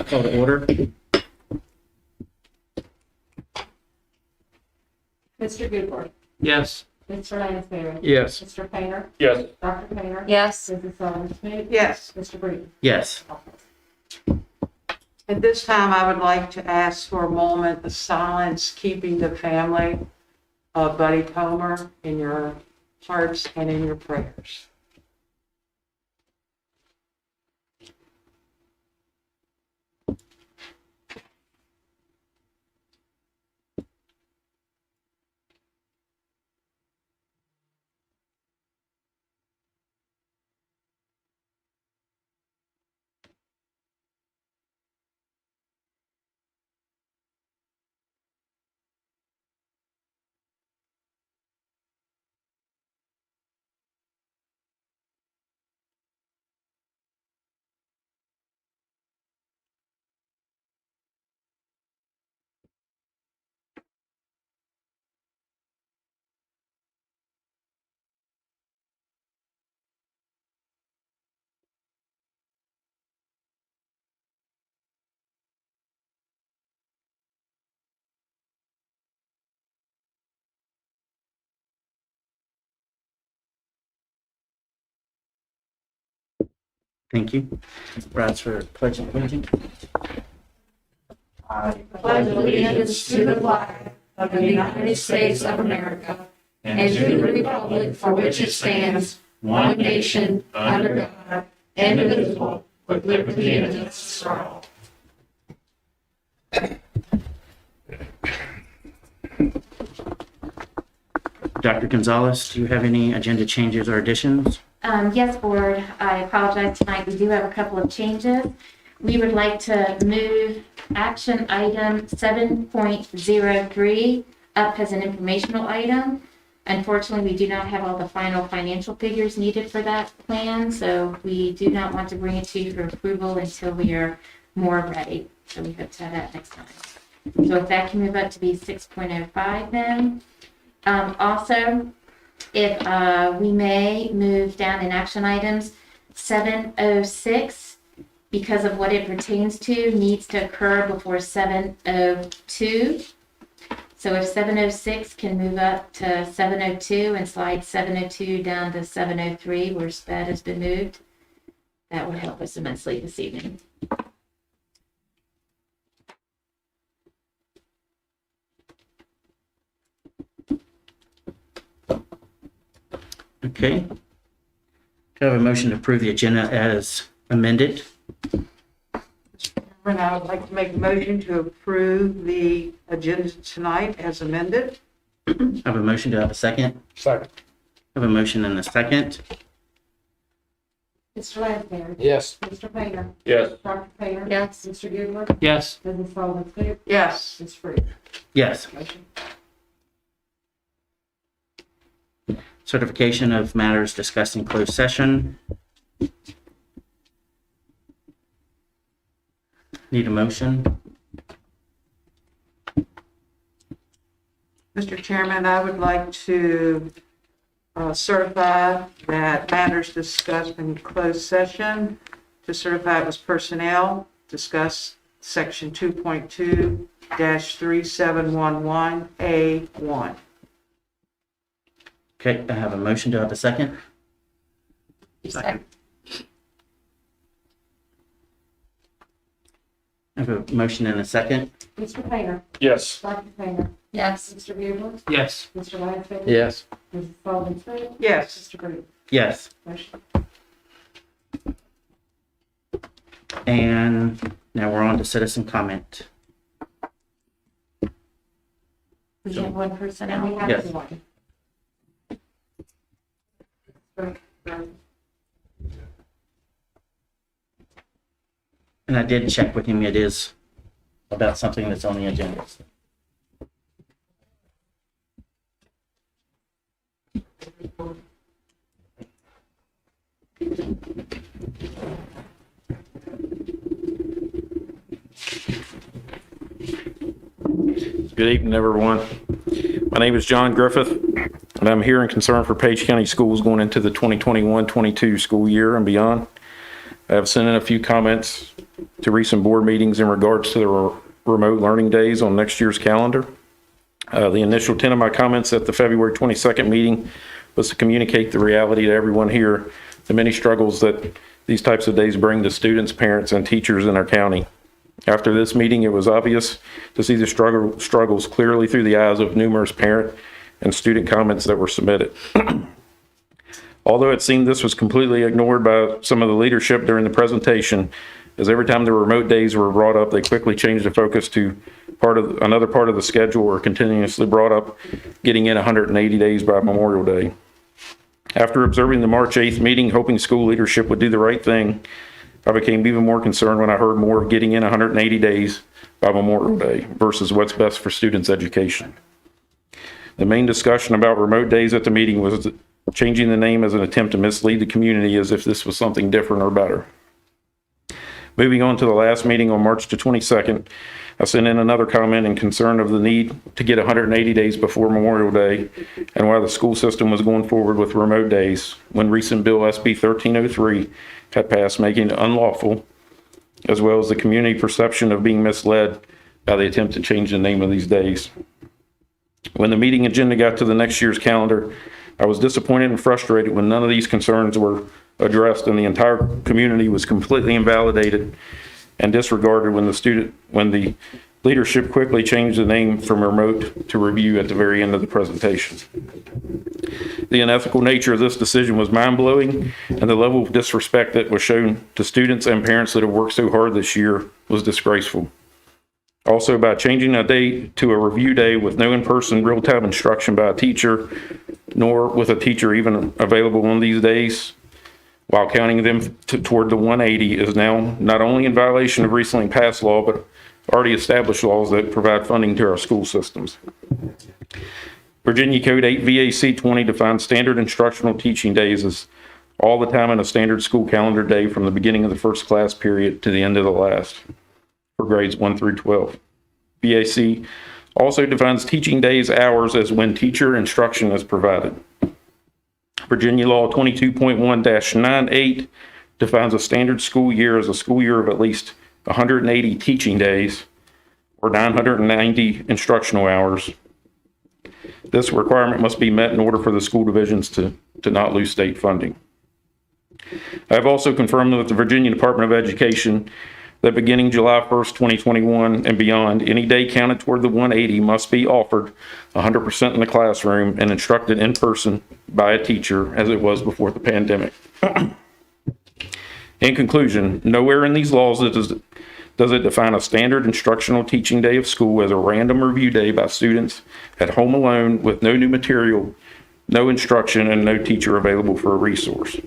call to order. Mr. Goodwin. Yes. Mr. Lansbury. Yes. Mr. Painter. Yes. Dr. Painter. Yes. Mrs. Sullivan Smith. Yes. Mr. Breeden. Yes. At this time, I would like to ask for a moment of silence, keeping the family of Buddy Comer in your hearts and in your prayers. Thank you. Rise for pledge of allegiance. Pledge allegiance to the flag of the United States of America and to the republic for which it stands, one nation, under God, indivisible, with liberty and justice for all. Dr. Gonzalez, do you have any agenda changes or additions? Yes, Board, I apologize tonight. We do have a couple of changes. We would like to move action item 7.03 up as an informational item. Unfortunately, we do not have all the final financial figures needed for that plan, so we do not want to bring it to you for approval until we are more ready. So we hope to have that next time. So if that can move up to be 6.05 then. Also, if we may move down in action items, 706, because of what it pertains to, needs to occur before 702. So if 706 can move up to 702 and slide 702 down to 703 where SPED has been moved, that would help us immensely this evening. Okay. Do I have a motion to approve the agenda as amended? And I would like to make a motion to approve the agenda tonight as amended. I have a motion. Do I have a second? Second. I have a motion and a second. Mr. Lansbury. Yes. Mr. Painter. Yes. Dr. Painter. Yes. Mr. Goodwin. Yes. Mrs. Sullivan Smith. Yes. Mr. Breeden. Yes. Motion. Certification of matters discussed in closed session. Need a motion? Mr. Chairman, I would like to certify that matters discussed in closed session, to certify it was personnel, discuss section 2.2-3711A1. Okay, I have a motion. Do I have a second? Second. I have a motion and a second. Mr. Painter. Yes. Dr. Painter. Yes. Mr. Goodwin. Yes. Mr. Lansbury. Yes. Mrs. Sullivan Smith. Yes. Mr. Breeden. Yes. Motion. And now we're on to citizen comment. We have one And personnel. we have Yes. one. And I did check with him. It is about something that's on the agenda. Good evening, everyone. My name is John Griffith, and I'm here in concern for Page County Schools going into the 2021-22 school year and beyond. I have sent in a few comments to to recent board meetings in regards to the remote learning days on next year's calendar. The initial 10 of my comments at the February 22nd meeting was to communicate the reality to everyone here, the many struggles that these types of days bring to students, parents, and teachers in our county. After this meeting, it was obvious to see the struggles clearly through the eyes of numerous parent and student comments that were submitted. Although it seemed this was completely ignored by some of the leadership during the presentation, as every time the remote days were brought up, they quickly changed the focus to another part of the schedule, or continuously brought up getting in 180 days by Memorial Day. After observing the March 8th meeting, hoping school leadership would do the right thing, I became even more concerned when I heard more of getting in 180 days by Memorial Day versus what's best for students' education. The main discussion about remote days at the meeting was changing the name as an attempt to mislead the community as if this was something different or better. Moving on to the last meeting on March the 22nd, I sent in another comment in concern of the need to get 180 days before Memorial Day and why the school system was going forward with remote days when recent Bill SB 1303 had passed, making it unlawful, as well as the community perception of being misled by the attempt to change the name of these days. When the meeting agenda got to the next year's calendar, I was disappointed and frustrated when none of these concerns were addressed and the entire community was completely invalidated and disregarded when the leadership quickly changed the name from remote to review at the very end of the presentation. The unethical nature of this decision was mind-blowing, and the level of disrespect that was shown to students and parents that have worked so hard this year was disgraceful. Also, by changing a day to a review day with no in-person real-time instruction by a teacher, nor with a teacher even available on these days, while counting them toward the 180, is now not only in violation of recently passed law, but already established laws that provide funding to our school systems. Virginia Code 8 VAC 20 defines standard instructional teaching days as all the time in a standard school calendar day from the beginning of the first class period to the end of the last for grades 1 through 12. VAC also defines teaching days hours as when teacher instruction is provided. Virginia Law 22.1-98 defines a standard school year as a school year of at least 180 teaching days or 990 instructional hours. This requirement must be met in order for the school divisions to not lose state funding. I have also confirmed with the Virginia Department of Education that beginning July 1st, 2021 and beyond, any day counted toward the 180 must be offered 100% in the classroom and instructed in person by a teacher as it was before the pandemic. In conclusion, nowhere in these laws does it define a standard instructional teaching day of school as a random review day by students at home alone with no new material, no instruction, and no teacher available for a resource.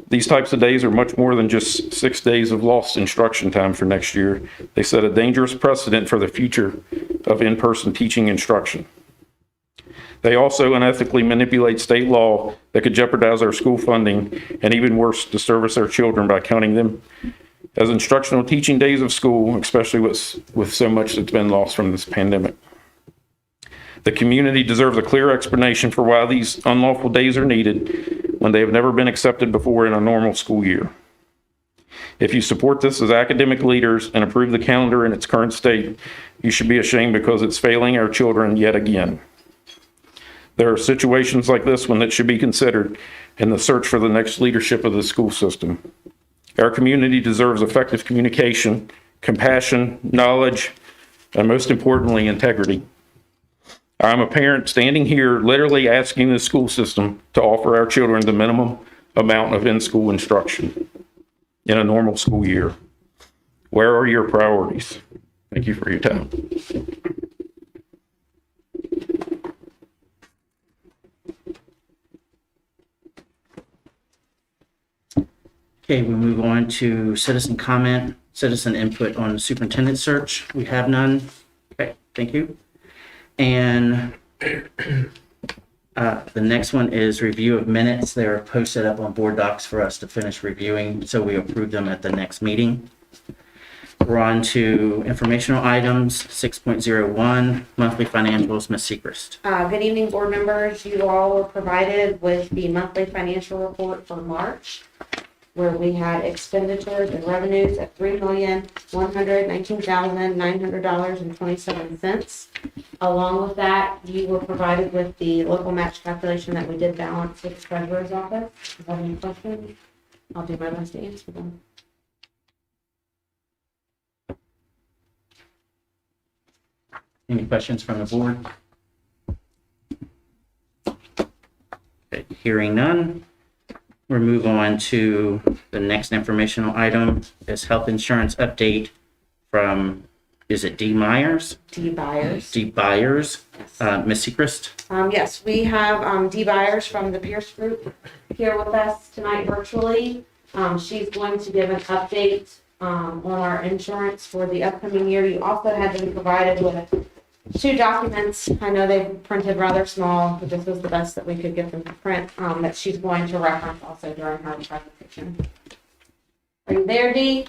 These types of days are much more than just 6 days of lost instruction time for next year. They set a dangerous precedent for the future of in-person teaching instruction. They also unethically manipulate state law that could jeopardize our school funding and, even worse, to service our children by counting them as instructional teaching days of school, especially with so much that's been lost from this pandemic. The community deserves a clear explanation for why these unlawful days are needed when they have never been accepted before in a normal school year. If you support this as academic leaders and approve the calendar in its current state, you should be ashamed because it's failing our children yet again. There are situations like this one that should be considered in the search for the next leadership of the school system. Our community deserves effective communication, compassion, knowledge, and most importantly, integrity. I'm a parent standing here literally asking the school system to offer our children the minimum amount of in-school instruction in a normal school year. Where are your priorities? Thank you for your time. Okay, we move on to citizen comment, citizen input on the superintendent search. We have none. Okay, thank you. And the next one is review of minutes. They're posted up on board docs for us to finish reviewing, so we approve them at the next meeting. We're on to informational items, 6.01, monthly financials, Ms. Sechrist. Good evening, board members. You all were provided with the monthly financial report for March. where we had expenditures and revenues of $3,119,900.27. Along with that, you were provided with the local match calculation that we did balance with the treasurer's office. If you have any questions, I'll do my best to answer them. Any questions from the board? Okay, hearing none, we'll move on to the next informational item, is health insurance update from, is it D. Myers? D. Byers. D. Byers, Ms. Sechrist? Yes, we have Dee Byers from the Pierce Group here with us tonight virtually. She's going to give an update on our insurance for the upcoming year. You also had been provided with 2 documents. I know they printed rather small, but this was the best that we could get them to print, that she's going to reference also during her presentation. Are you there, Dee?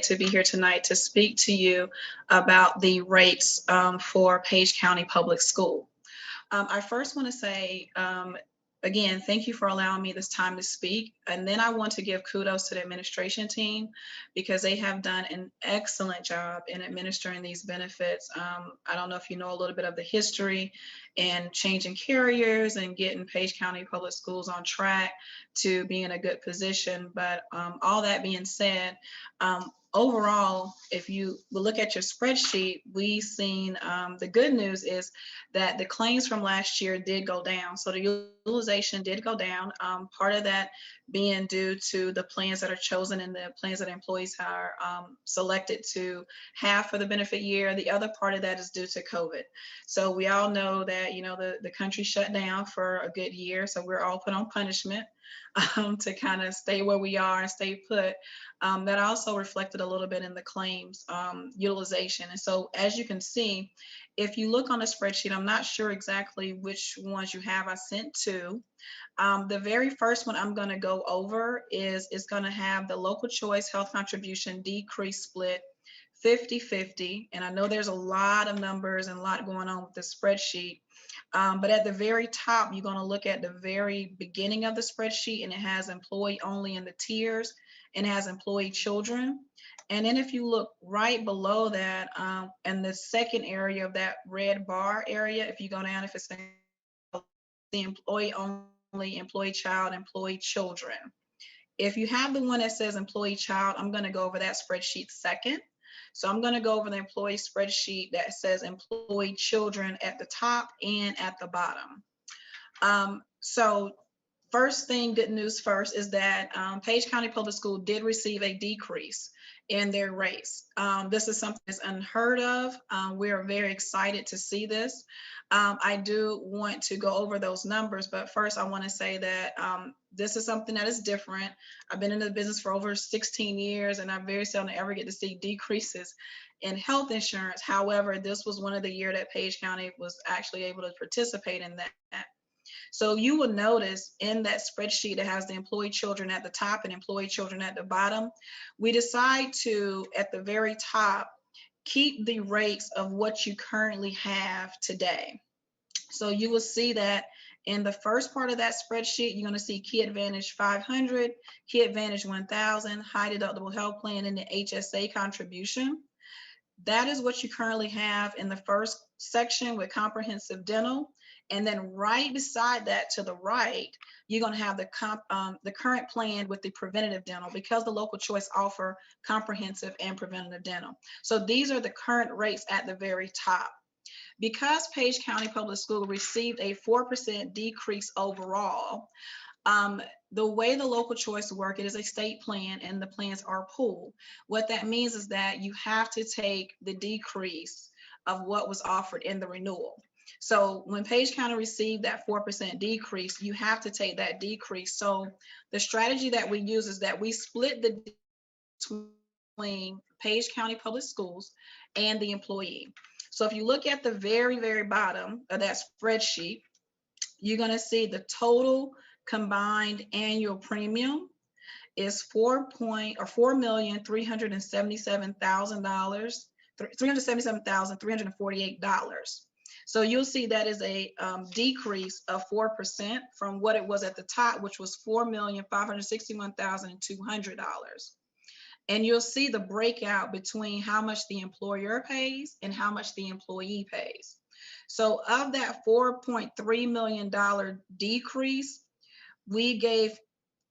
To be here tonight to speak to you about the rates for Page County Public School. I first want to say, again, thank you for allowing me this time to speak. And then I want to give kudos to the administration team because they have done an excellent job in administering these benefits. I don't know if you know a little bit of the history and changing carriers and getting Page County Public Schools on track to be in a good position. But all that being said, overall, if you look at your spreadsheet, we've seen the good news is that the claims from last year did go down. So the utilization did go down. Part of that being due to the plans that are chosen and the plans that employees are selected to have for the benefit year. The other part of that is due to COVID. So we all know that that, you know, the country shut down for a good year. So we're all put on punishment to kind of stay where we are and stay put. That also reflected a little bit in the claims utilization. And so as you can see, if you look on the spreadsheet, I'm not sure exactly which ones you have. I sent two. The very first one I'm going to go over is going to have the local choice health contribution decrease split 50-50. And I know there's a lot of numbers and a lot going on with the spreadsheet. But at the very top, you're going to look at the very beginning of the spreadsheet, and it has employee only in the tiers and has employee children. And then if you look right below that, in the second area of that red bar area, if you go down, if it's the employee only, employee child, employee children. If you have the one that says employee child, I'm going to go over that spreadsheet second. So I'm going to go over the employee spreadsheet that says employee children at the top and at the bottom. So first thing, good news first, is that Page County Public School did receive a decrease in their rates. This is something that's unheard of. We're very excited to see this. I do want to go over those numbers, but first I want to say that this is something that is different. I've been in the business for over 16 years, and I very seldom ever get to see decreases in health insurance. However, this was one of the years that Page County was actually able to participate in that. So you will notice in that spreadsheet that has the employee children at the top and employee children at the bottom, we decide to, at the very top, keep the rates of what you currently have today. So you will see that in the first part of that spreadsheet, you're going to see Key Advantage 500, Key Advantage 1000, high deductible health plan, and the HSA contribution. That is what you currently have in the first section with comprehensive dental. And then right beside that to the right, you're going to have the current plan with the preventative dental, because the local choice offer comprehensive and preventative dental. So these are the current rates at the very top. Because Page County Public School received a 4% decrease overall, the way the local choice work, it is a state plan and the plans are pooled. What that means is that you have to take the decrease of what was offered in the renewal. So when Page County received that 4% decrease, you have to take that decrease. So the strategy that we use is that we split the between Page County Public Schools and the employee. So if you look at the very, very bottom of that spreadsheet, you're going to see the total combined annual premium is $377,348. So you'll see that is a decrease of 4% from what it was at the top, which was $4,561,200. And you'll see the breakout between how much the employer pays and how much the employee pays. So of that $4.3 million decrease, we gave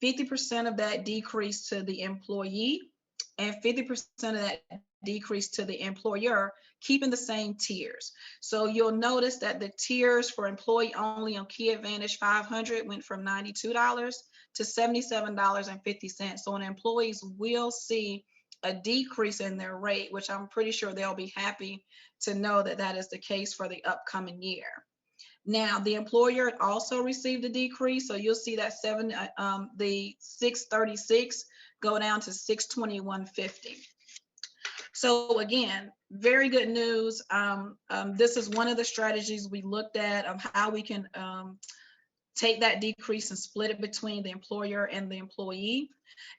50% of that decrease to the employee and 50% of that decrease to the employer, keeping the same tiers. So you'll notice that the tiers for employee only on Key Advantage 500 went from $92 to $77.50. So employees will see a decrease in their rate, which I'm pretty sure they'll be happy to know that that is the case for the upcoming year. Now, the employer also received a decrease, so you'll see that the 636 go down to 621.50. So again, very good news. This is one of the strategies we looked at of how we can take that decrease and split it between the employer and the employee.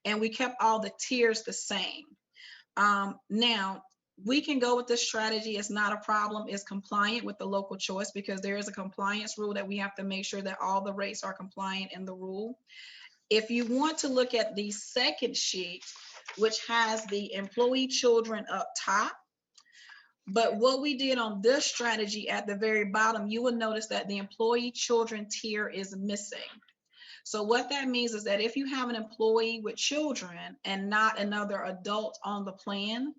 And we kept all the tiers the same. Now, we can go with this strategy. It's not a problem. It's compliant with the local choice, because there is a compliance rule that we have to make sure that all the rates are compliant in the rule. If you want to look at the second sheet, which has the employee children up top, but what we did on this strategy at the very bottom, you will notice that the employee children tier is missing. So what that means is that if you have an employee with children and not another adult on the plan,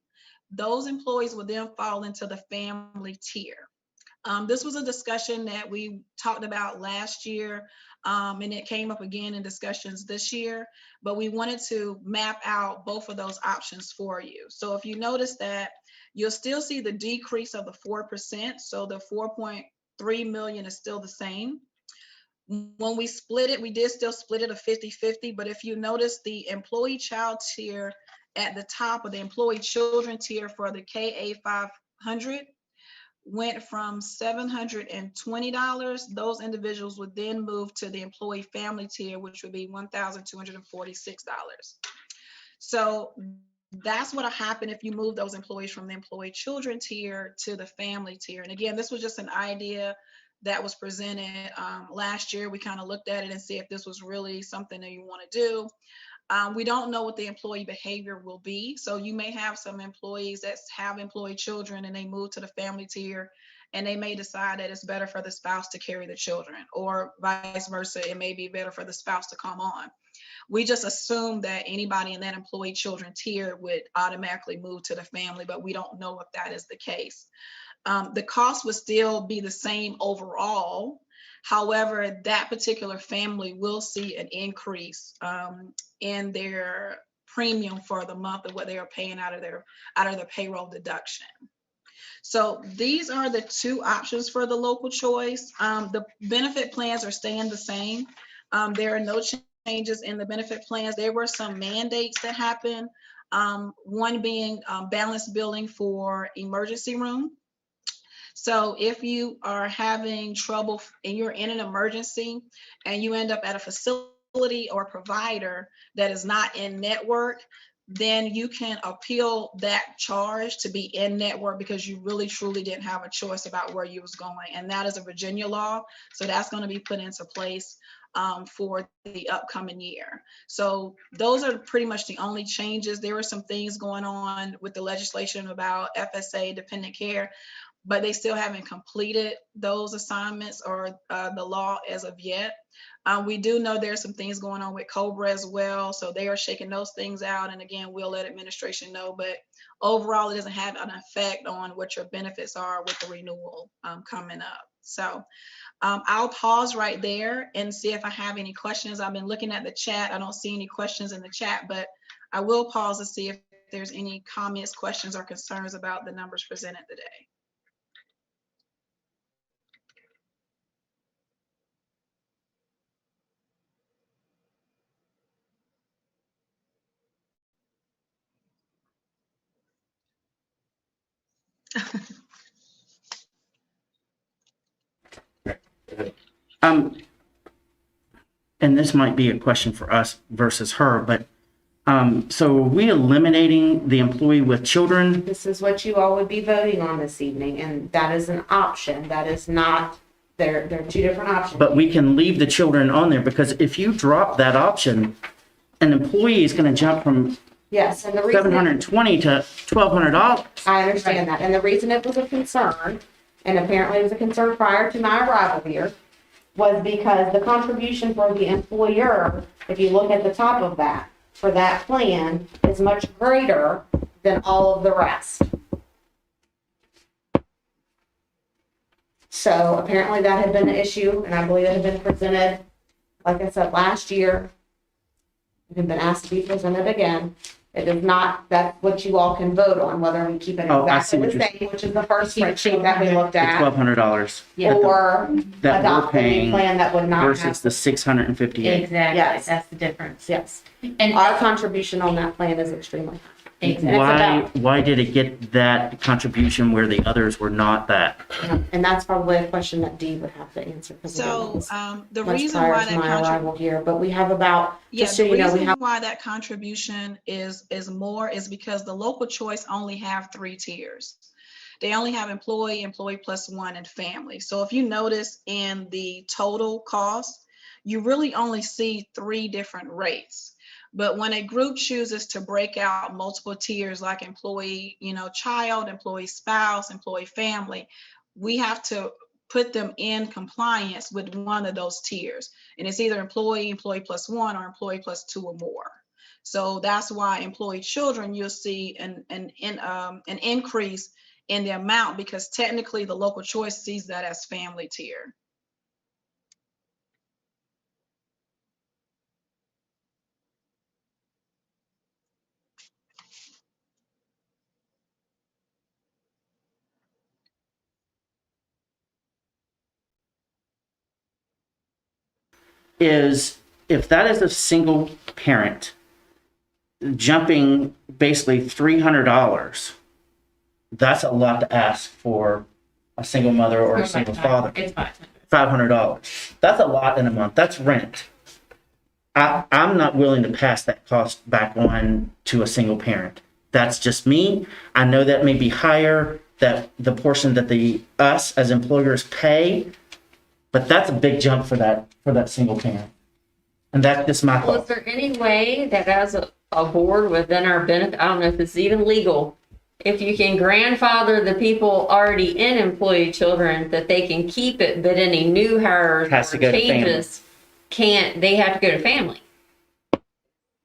those employees will then fall into the family tier. This was a discussion that we talked about last year, and it came up again in discussions this year, but we wanted to map out both of those options for you. So if you notice that, you'll still see the decrease of the 4%, so the $3 million is still the same. When we split it, we did still split it a 50-50, but if you notice the employee child tier at the top of the employee children tier for the KA 500 went from $720. Those individuals would then move to the employee family tier, which would be $1,246. So that's what'll happen if you move those employees from the employee children tier to the family tier. And again, this was just an idea that was presented last year. We kind of looked at it and see if this was really something that you want to do. We don't know what the employee behavior will be. So you may have some employees that have employee children and they move to the family tier, and they may decide that it's better for the spouse to carry the children, or vice versa. It may be better for the spouse to come on. We just assume that anybody in that employee children tier would automatically move to the family, but we don't know if that is the case. The cost would still be the same overall. However, that particular family will see an increase in their premium for the month of what they are paying out of their payroll deduction. So these are the two options for the local choice. The benefit plans are staying the same. There are no changes in the benefit plans. There were some mandates that happened. One being balanced billing for emergency room. So if you are having trouble and you're in an emergency and you end up at a facility or provider that is not in network, then you can appeal that charge to be in network because you really truly didn't have a choice about where you was going. And that is a Virginia law. So that's going to be put into place for the upcoming year. So those are pretty much the only changes. There were some things going on with the legislation about FSA dependent care, but they still haven't completed those assignments or the law as of yet. We do know there's some things going on with COBRA as well, so they are shaking those things out. And again, we'll let administration know, but overall, it doesn't have an effect on what your benefits are with the renewal coming up. So I'll pause right there and see if I have any questions. I've been looking at the chat. I don't see any questions in the chat, but I will pause to see if there's any comments, questions, or concerns about the numbers presented today. And this might be a question for us versus her, but so are we eliminating the employee with children? This is what you all would be voting on this evening, and that is an option. That is not, they're two different options. But we can leave the children on there, because if you drop that option, an employee is going to jump from Yes, and the reason. $720 to $1,200. I understand that, and the reason it was a concern, and apparently it was a concern prior to my arrival here, was because the contribution for the employer, if you look at the top of that, for that plan, is much greater than all of the rest. So apparently that had been an issue, and I believe it had been presented, like I said, last year. It had been asked to be presented again. It is not, that's what you all can vote on, whether we keep it Oh, I see exactly what the you're- same, which is the first spreadsheet that we looked The at, $1,200 or that we're adopt a new paying plan that would not versus have. the $658. Exactly, Yes. that's the difference. Yes, And our contribution on that plan is extremely high. exactly. Why did it get that contribution where the others were not that? And that's probably a question that Dee would have to answer. because we So don't know the much reason prior why to that my arrival here, but we have about, Yeah, just so the you know, we reason have, why that contribution is more is because the local choice only have 3 tiers. They only have employee, employee plus one, and family. So if you notice in the total cost, you really only see 3 different rates. But when a group chooses to break out multiple tiers like employee, child, employee spouse, employee family, we have to put them in compliance with one of those tiers. And it's either employee, employee plus one, or employee plus 2 or more. So that's why employee children, you'll see an increase in the amount, because technically the local choice sees that as family tier. is if that is a single parent jumping basically $300, that's a lot to ask for a single mother or a single father. It's fine. $500. That's a lot in a month. That's rent. I'm not willing to pass that cost back on to a single parent. That's just me. I know that may be higher, that the portion that us as employers pay, but that's a big jump for that single parent. And that's just my Well, is thought. there any way that as a board within our benefit, I don't know if it's even legal, if you can grandfather the people already in employee children, that they can keep it, but any new hires Has to or go to family. changes they have to go to family?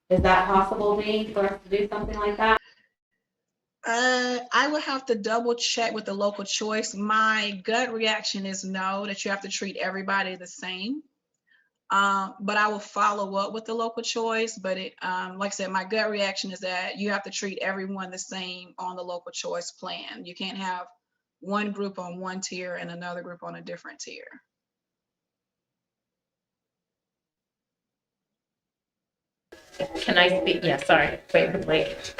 Is that possible, Dee, for us to do something like that? I would have to double check with the local choice. My gut reaction is no, that you have to treat everybody the same. But I will follow up with the local choice. But like I said, my gut reaction is that you have to treat everyone the same on the local choice plan. You can't have one group on one tier and another group on a different tier. Can I speak? Yeah, sorry. Wait.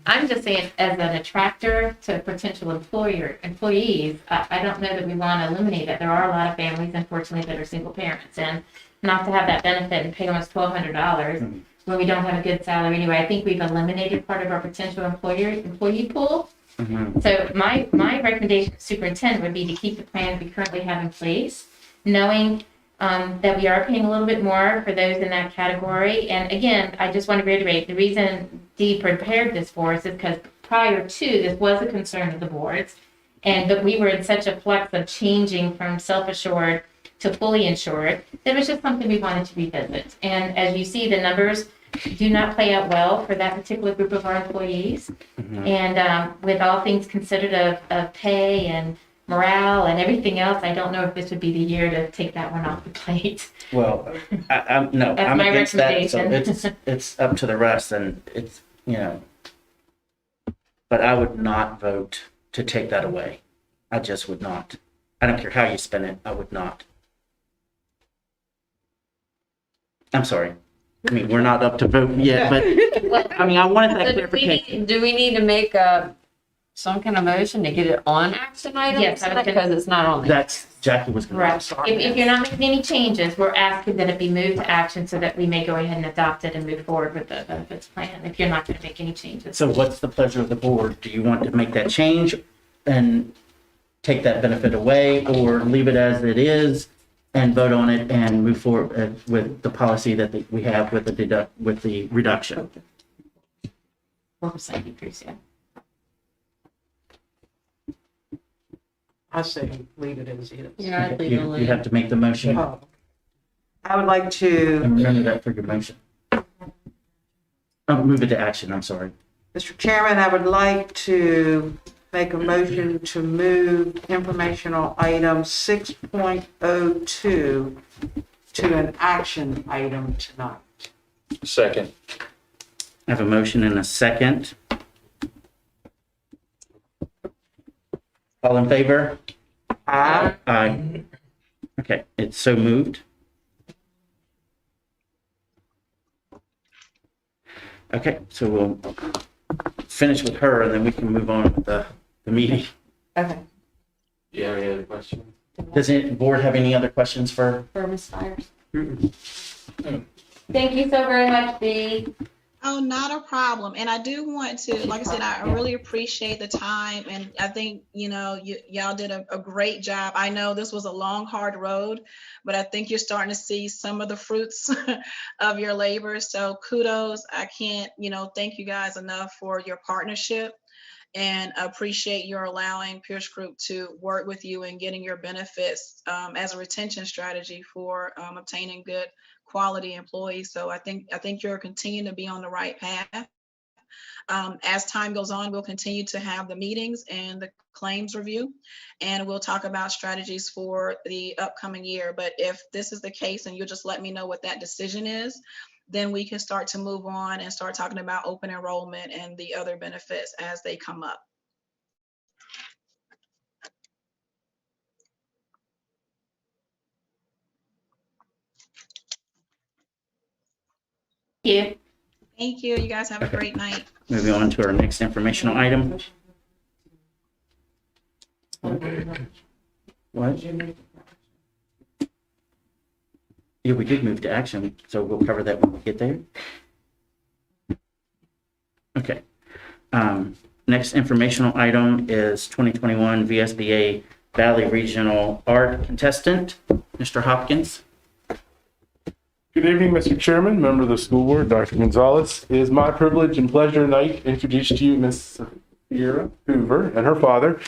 I'm just saying, as an attractor to potential employees, I don't know that we want to eliminate it. There are a lot of families, unfortunately, that are single parents, and not to have that benefit and pay almost $1,200 when we don't have a good salary anyway. I think we've eliminated part of our potential employee pool. So my recommendation to superintendent would be to keep the plan we currently have in place, knowing that we are paying a little bit more for those in that category. And again, I just want to reiterate, the reason Dee prepared this for us is because prior to this was a concern of the boards, but we were in such a flux of changing from self-assured to fully insured that it was just something we wanted to revisit. And as you see, the numbers do not play out well for that particular group of our employees. And with all things considered of pay and morale and everything else, I don't know if this would be the year to take that one off the plate. Well, I'm That's my against that. So recommendation. it's up to the rest, and it's, but I would not vote to take that away. I just would not. I don't care how you spend it. I would not. I'm sorry. I mean, we're not up to vote yet, but I mean, I wanted that So clarification. do we need to make some kind of motion to get it on action items? Yes, I was gonna- Because it's not on there. That's Jackie was going Right. to. If you're not making any changes, we're asking that it be moved to action so that we may go ahead and adopt it and move forward with the benefits plan, if you're not going to make any changes. So what's the pleasure of the board? Do you want to make that change and take that benefit away, or leave it as it is and vote on it and move forward with the policy that we have with the reduction? 4% increase, yeah. I say leave it as is. Yeah, I'd leave You it you have to make the motion, Oh. I would like to, and remember that for your motion. Move it to action, I'm sorry. Mr. Chairman, I would like to make a motion to move informational item 6.02 to an action item tonight. Second. I have a motion and a second. All in favor? Aye. Aye. Okay, it's so moved. Okay, so we'll finish with her and then we can move on with the meeting. Okay. Do you have any other questions? Does the board have any other questions for? For Ms. Fires. Thank you so very much, Dee. Oh, not a problem. And I do want to, like I said, I really appreciate the time. And I think, y'all did a great job. I know this was a long, hard road, but I think you're starting to see some of the fruits of your labor. So kudos. I can't, thank you guys enough for your partnership, and appreciate your allowing Pierce Group to work with you and getting your benefits as a retention strategy for obtaining good quality employees. So I think you're continuing to be on the right path. As time goes on, we'll continue to have the meetings and the claims review, and we'll talk about strategies for the upcoming year. But if this is the case and you'll just let me know what that decision is, then we can start to move on and start talking about open enrollment and the other benefits as they come up. you. Thank you. You guys have a great night. Moving on to our next informational item. What? Yeah, we did move to action, so we'll cover that when we get there. Okay. Next informational item is 2021 VSBA Valley Regional Art Contestant, Mr. Hopkins. Good evening, Mr. Chairman, member of the school board, Dr. Gonzalez. It is my privilege and pleasure tonight to introduce to you Miss Safira Hoover and her father.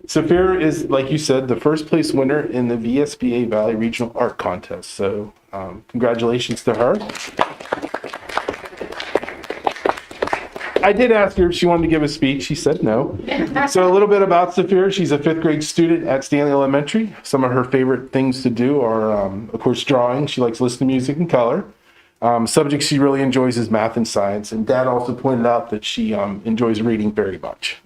Safira is, like you said, the first place winner in the VSBA Valley Regional Art Contest. So congratulations to her. I did ask her if she wanted to give a speech. She said no. So a little bit about Safira. She's a fifth grade student at Stanley Elementary. Some of her favorite things to do are, of course, drawing. She likes listening to music and color. Subjects she really enjoys is math and science. And Dad also pointed out that she enjoys reading very much.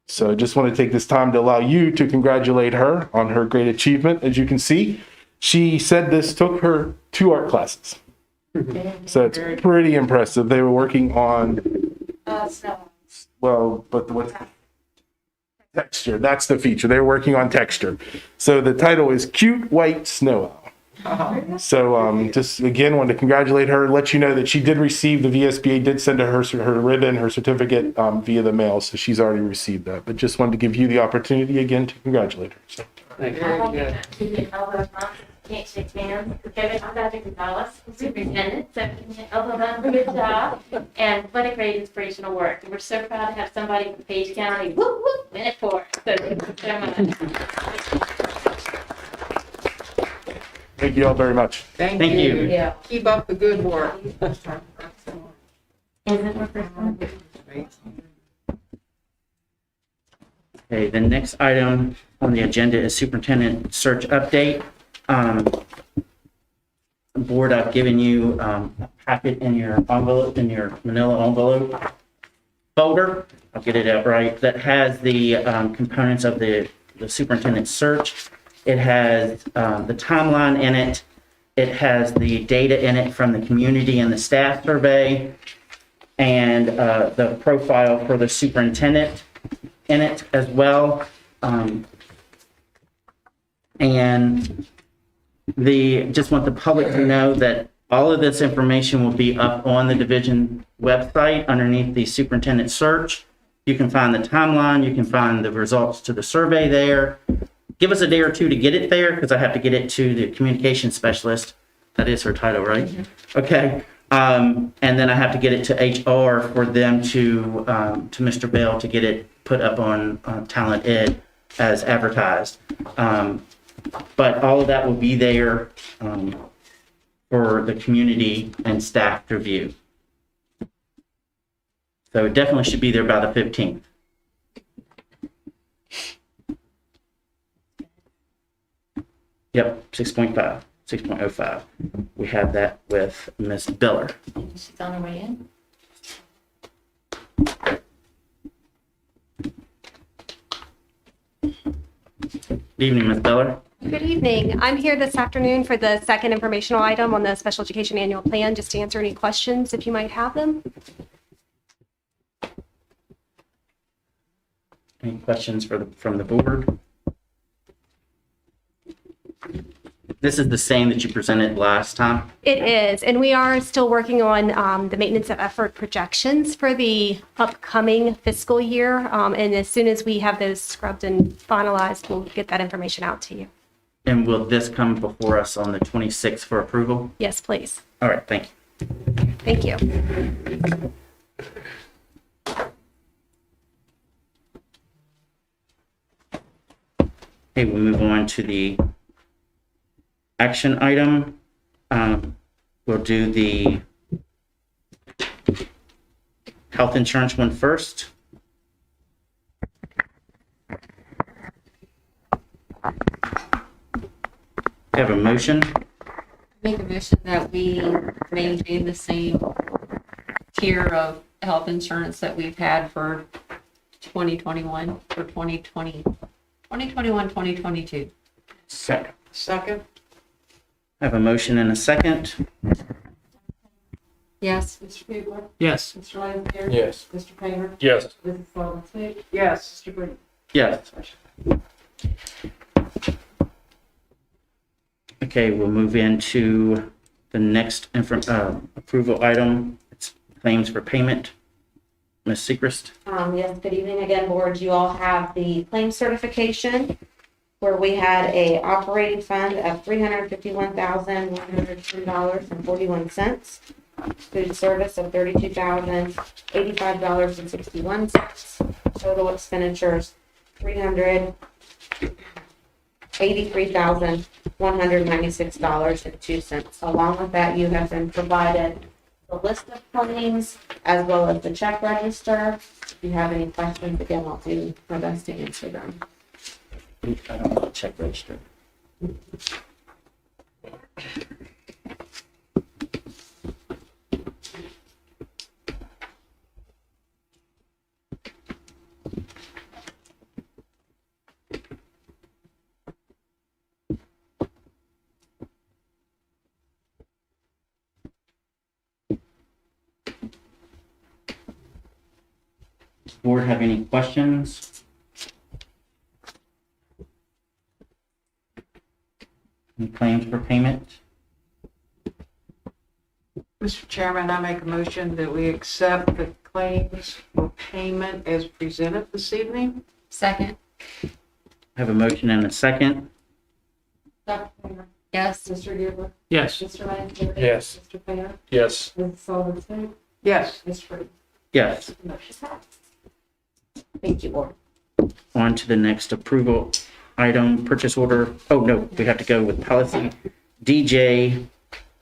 So I just want to take this time to allow you to congratulate her on her great achievement. As you can see, she said this took her 2 art classes. So it's pretty impressive. They were working on well, but what's texture? That's the feature. They're working on texture. So the title is Cute White Snow Owl. So just again, wanted to congratulate her, let you know that she did receive, the VSBA did send her her ribbon, her certificate via the mail. So she's already received that. But just wanted to give you the opportunity again to congratulate her. So. Can't shake hands. Kevin, I'm Dr. Gonzalez, Superintendent, so can you elbow down for good job? And what a great inspirational work. We're so proud to have somebody from Page County, whoop, whoop, win it for us. So thank you so much. Thank you all very much. Thank you. Yeah, keep up the good work. Is it my first one? Okay, the next item on the agenda is superintendent search update. Board, I've given you a packet in your envelope, in your manila envelope folder. I'll get it out right. That has the components of the superintendent search. It has the timeline in it. It has the data in it from the community and the staff survey, and the profile for the superintendent in it as well. And just want the public to know that all of this information will be up on the division website underneath the superintendent search. You can find the timeline, you can find the results to the survey there. Give us a day or two to get it there, because I have to get it to the communication specialist. That is her title, right? Mm-hmm. Okay. And then I have to get it to HR for them to Mr. Bell to get it put up on Talent Ed as advertised. But all of that will be there for the community and staff to view. So it definitely should be there by the 15th. Yep, 6.5, 6.05. We have that with Miss Biller. She's on her way in. Good evening, Miss Biller. Good evening. I'm here this afternoon for the second informational item on the special education annual plan, just to answer any questions if you might have them. Any questions from the board? This is the same that you presented last time. It is, and we are still working on the maintenance of effort projections for the upcoming fiscal year. And as soon as we have those scrubbed and finalized, we'll get that information out to you. And will this come before us on the 26th for approval? Yes, please. All right, thank you. Thank you. Okay, we'll move on to the action item. We'll do the health insurance one first. We have a motion. Make a motion that we maintain the same tier of health insurance that we've had for 2021, for 2022. Second. Second? I have a motion and a second. Yes. Mr. Bugler? Yes. Mr. Lansbury? Yes. Mr. Painter? Yes. Mrs. Sullivan Smith? Yes. Mr. Green? Yes. Okay, we'll move into the next approval item. It's claims for payment. Ms. Sechrist? Yes, good evening again, board. You all have the claim certification where we had a operating fund of $351,110.41. Food service of $32,085.61. Total expenditures, $383,196.02. Along with that, you have been provided the list of claims as well as the check register. If you have any questions, again, I'll do my best to answer them. I don't know, check register. Board have any questions? Any claims for payment? Mr. Chairman, I make a motion that we accept the claims for payment as presented this evening. Second. I have a motion and a second. Dr. Painter? Yes. Mr. Bugler? Yes. Mr. Lansbury? Yes. Mr. Painter? Yes. Mrs. Sullivan Smith? Yes. Mr. Green? Yes. Motion passed. Thank you, board. On to the next approval item, purchase order. Oh, no, we have to go with policy. DJ,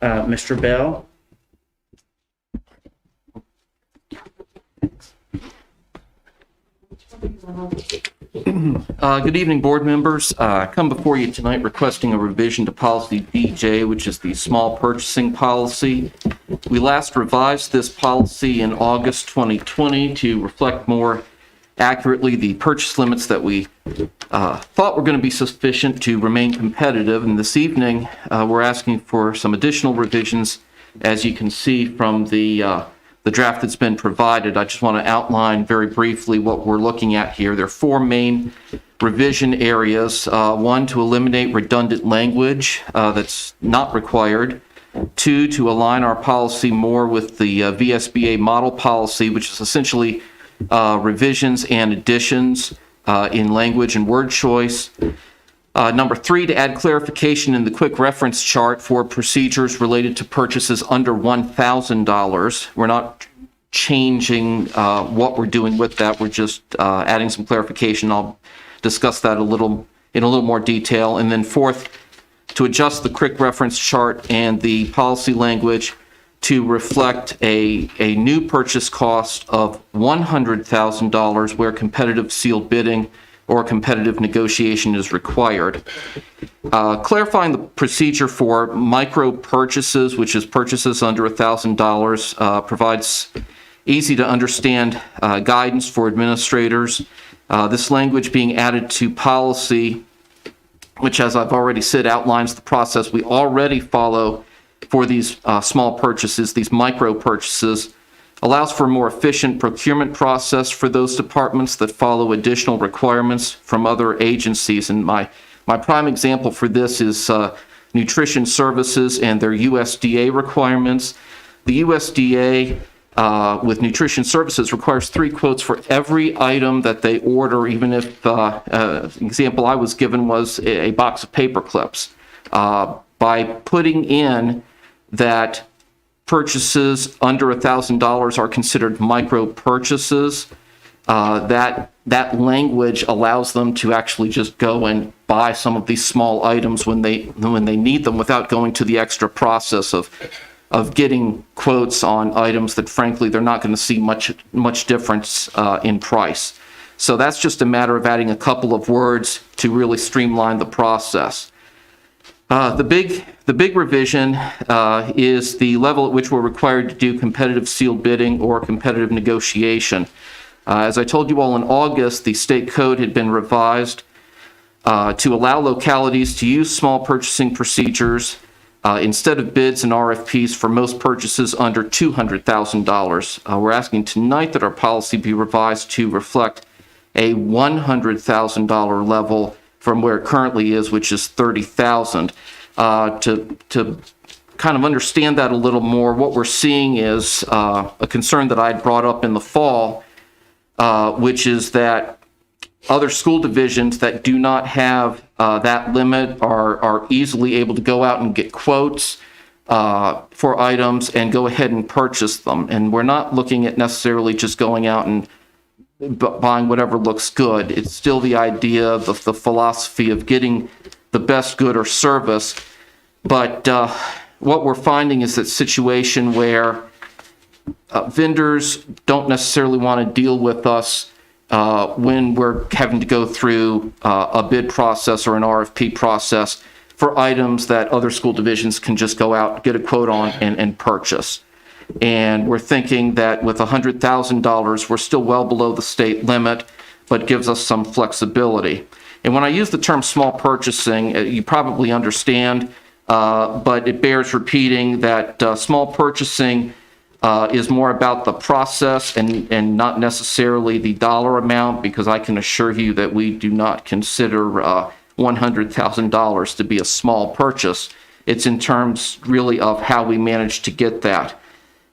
Mr. Bell. Good evening, board members. I come before you tonight requesting a revision to policy DJ, which is the small purchasing policy. We last revised this policy in August 2020 to reflect more accurately the purchase limits that we thought were going to be sufficient to remain competitive. And this evening, we're asking for some additional revisions. As you can see from the draft that's been provided, I just want to outline very briefly what we're looking at here. There are four main revision areas. One, to eliminate redundant language that's not required. Two, to align our policy more with the VSBA model policy, which is essentially revisions and additions in language and word choice. Number three, to add clarification in the quick reference chart for procedures related to purchases under $1,000. We're not changing what we're doing with that. We're just adding some clarification. I'll discuss that in a little more detail. And then fourth, to adjust the quick reference chart and the policy language to reflect a new purchase cost of $100,000 where competitive sealed bidding or competitive negotiation is required. Clarifying the procedure for micro purchases, which is purchases under $1,000, provides easy to understand guidance for administrators. This language being added to policy, which, as I've already said, outlines the process we already follow for these small purchases, these micro purchases, allows for a more efficient procurement process for those departments that follow additional requirements from other agencies. And my prime example for this is nutrition services and their USDA requirements. The USDA with nutrition services requires 3 quotes for every item that they order, even if the example I was given was a box of paper clips. By putting in that purchases under $1,000 are considered micro purchases, that language allows them to actually just go and buy some of these small items when they need them without going to the extra process of getting quotes on items that frankly they're not going to see much difference in price. So that's just a matter of adding a couple of words to really streamline the process. The big revision is the level at which we're required to do competitive sealed bidding or competitive negotiation. As I told you all in August, the state code had been revised to allow localities to use small purchasing procedures instead of bids and RFPs for most purchases under $200,000. We're asking tonight that our policy be revised to reflect a $100,000 level from where it currently is, which is $30,000. To kind of understand that a little more, what we're seeing is a concern that I had brought up in the fall, which is that other school divisions that do not have that limit are easily able to go out and get quotes for items and go ahead and purchase them. And we're not looking at necessarily just going out and buying whatever looks good. It's still the idea, the philosophy of getting the best good or service. But what we're finding is that situation where vendors don't necessarily want to deal with us when we're having to go through a bid process or an RFP process for items that other school divisions can just go out, get a quote on, and purchase. And we're thinking that with $100,000, we're still well below the state limit, but gives us some flexibility. And when I use the term small purchasing, you probably understand, but it bears repeating that small purchasing is more about the process and not necessarily the dollar amount, because I can assure you that we do not consider $100,000 to be a small purchase. It's in terms really of how we manage to get that.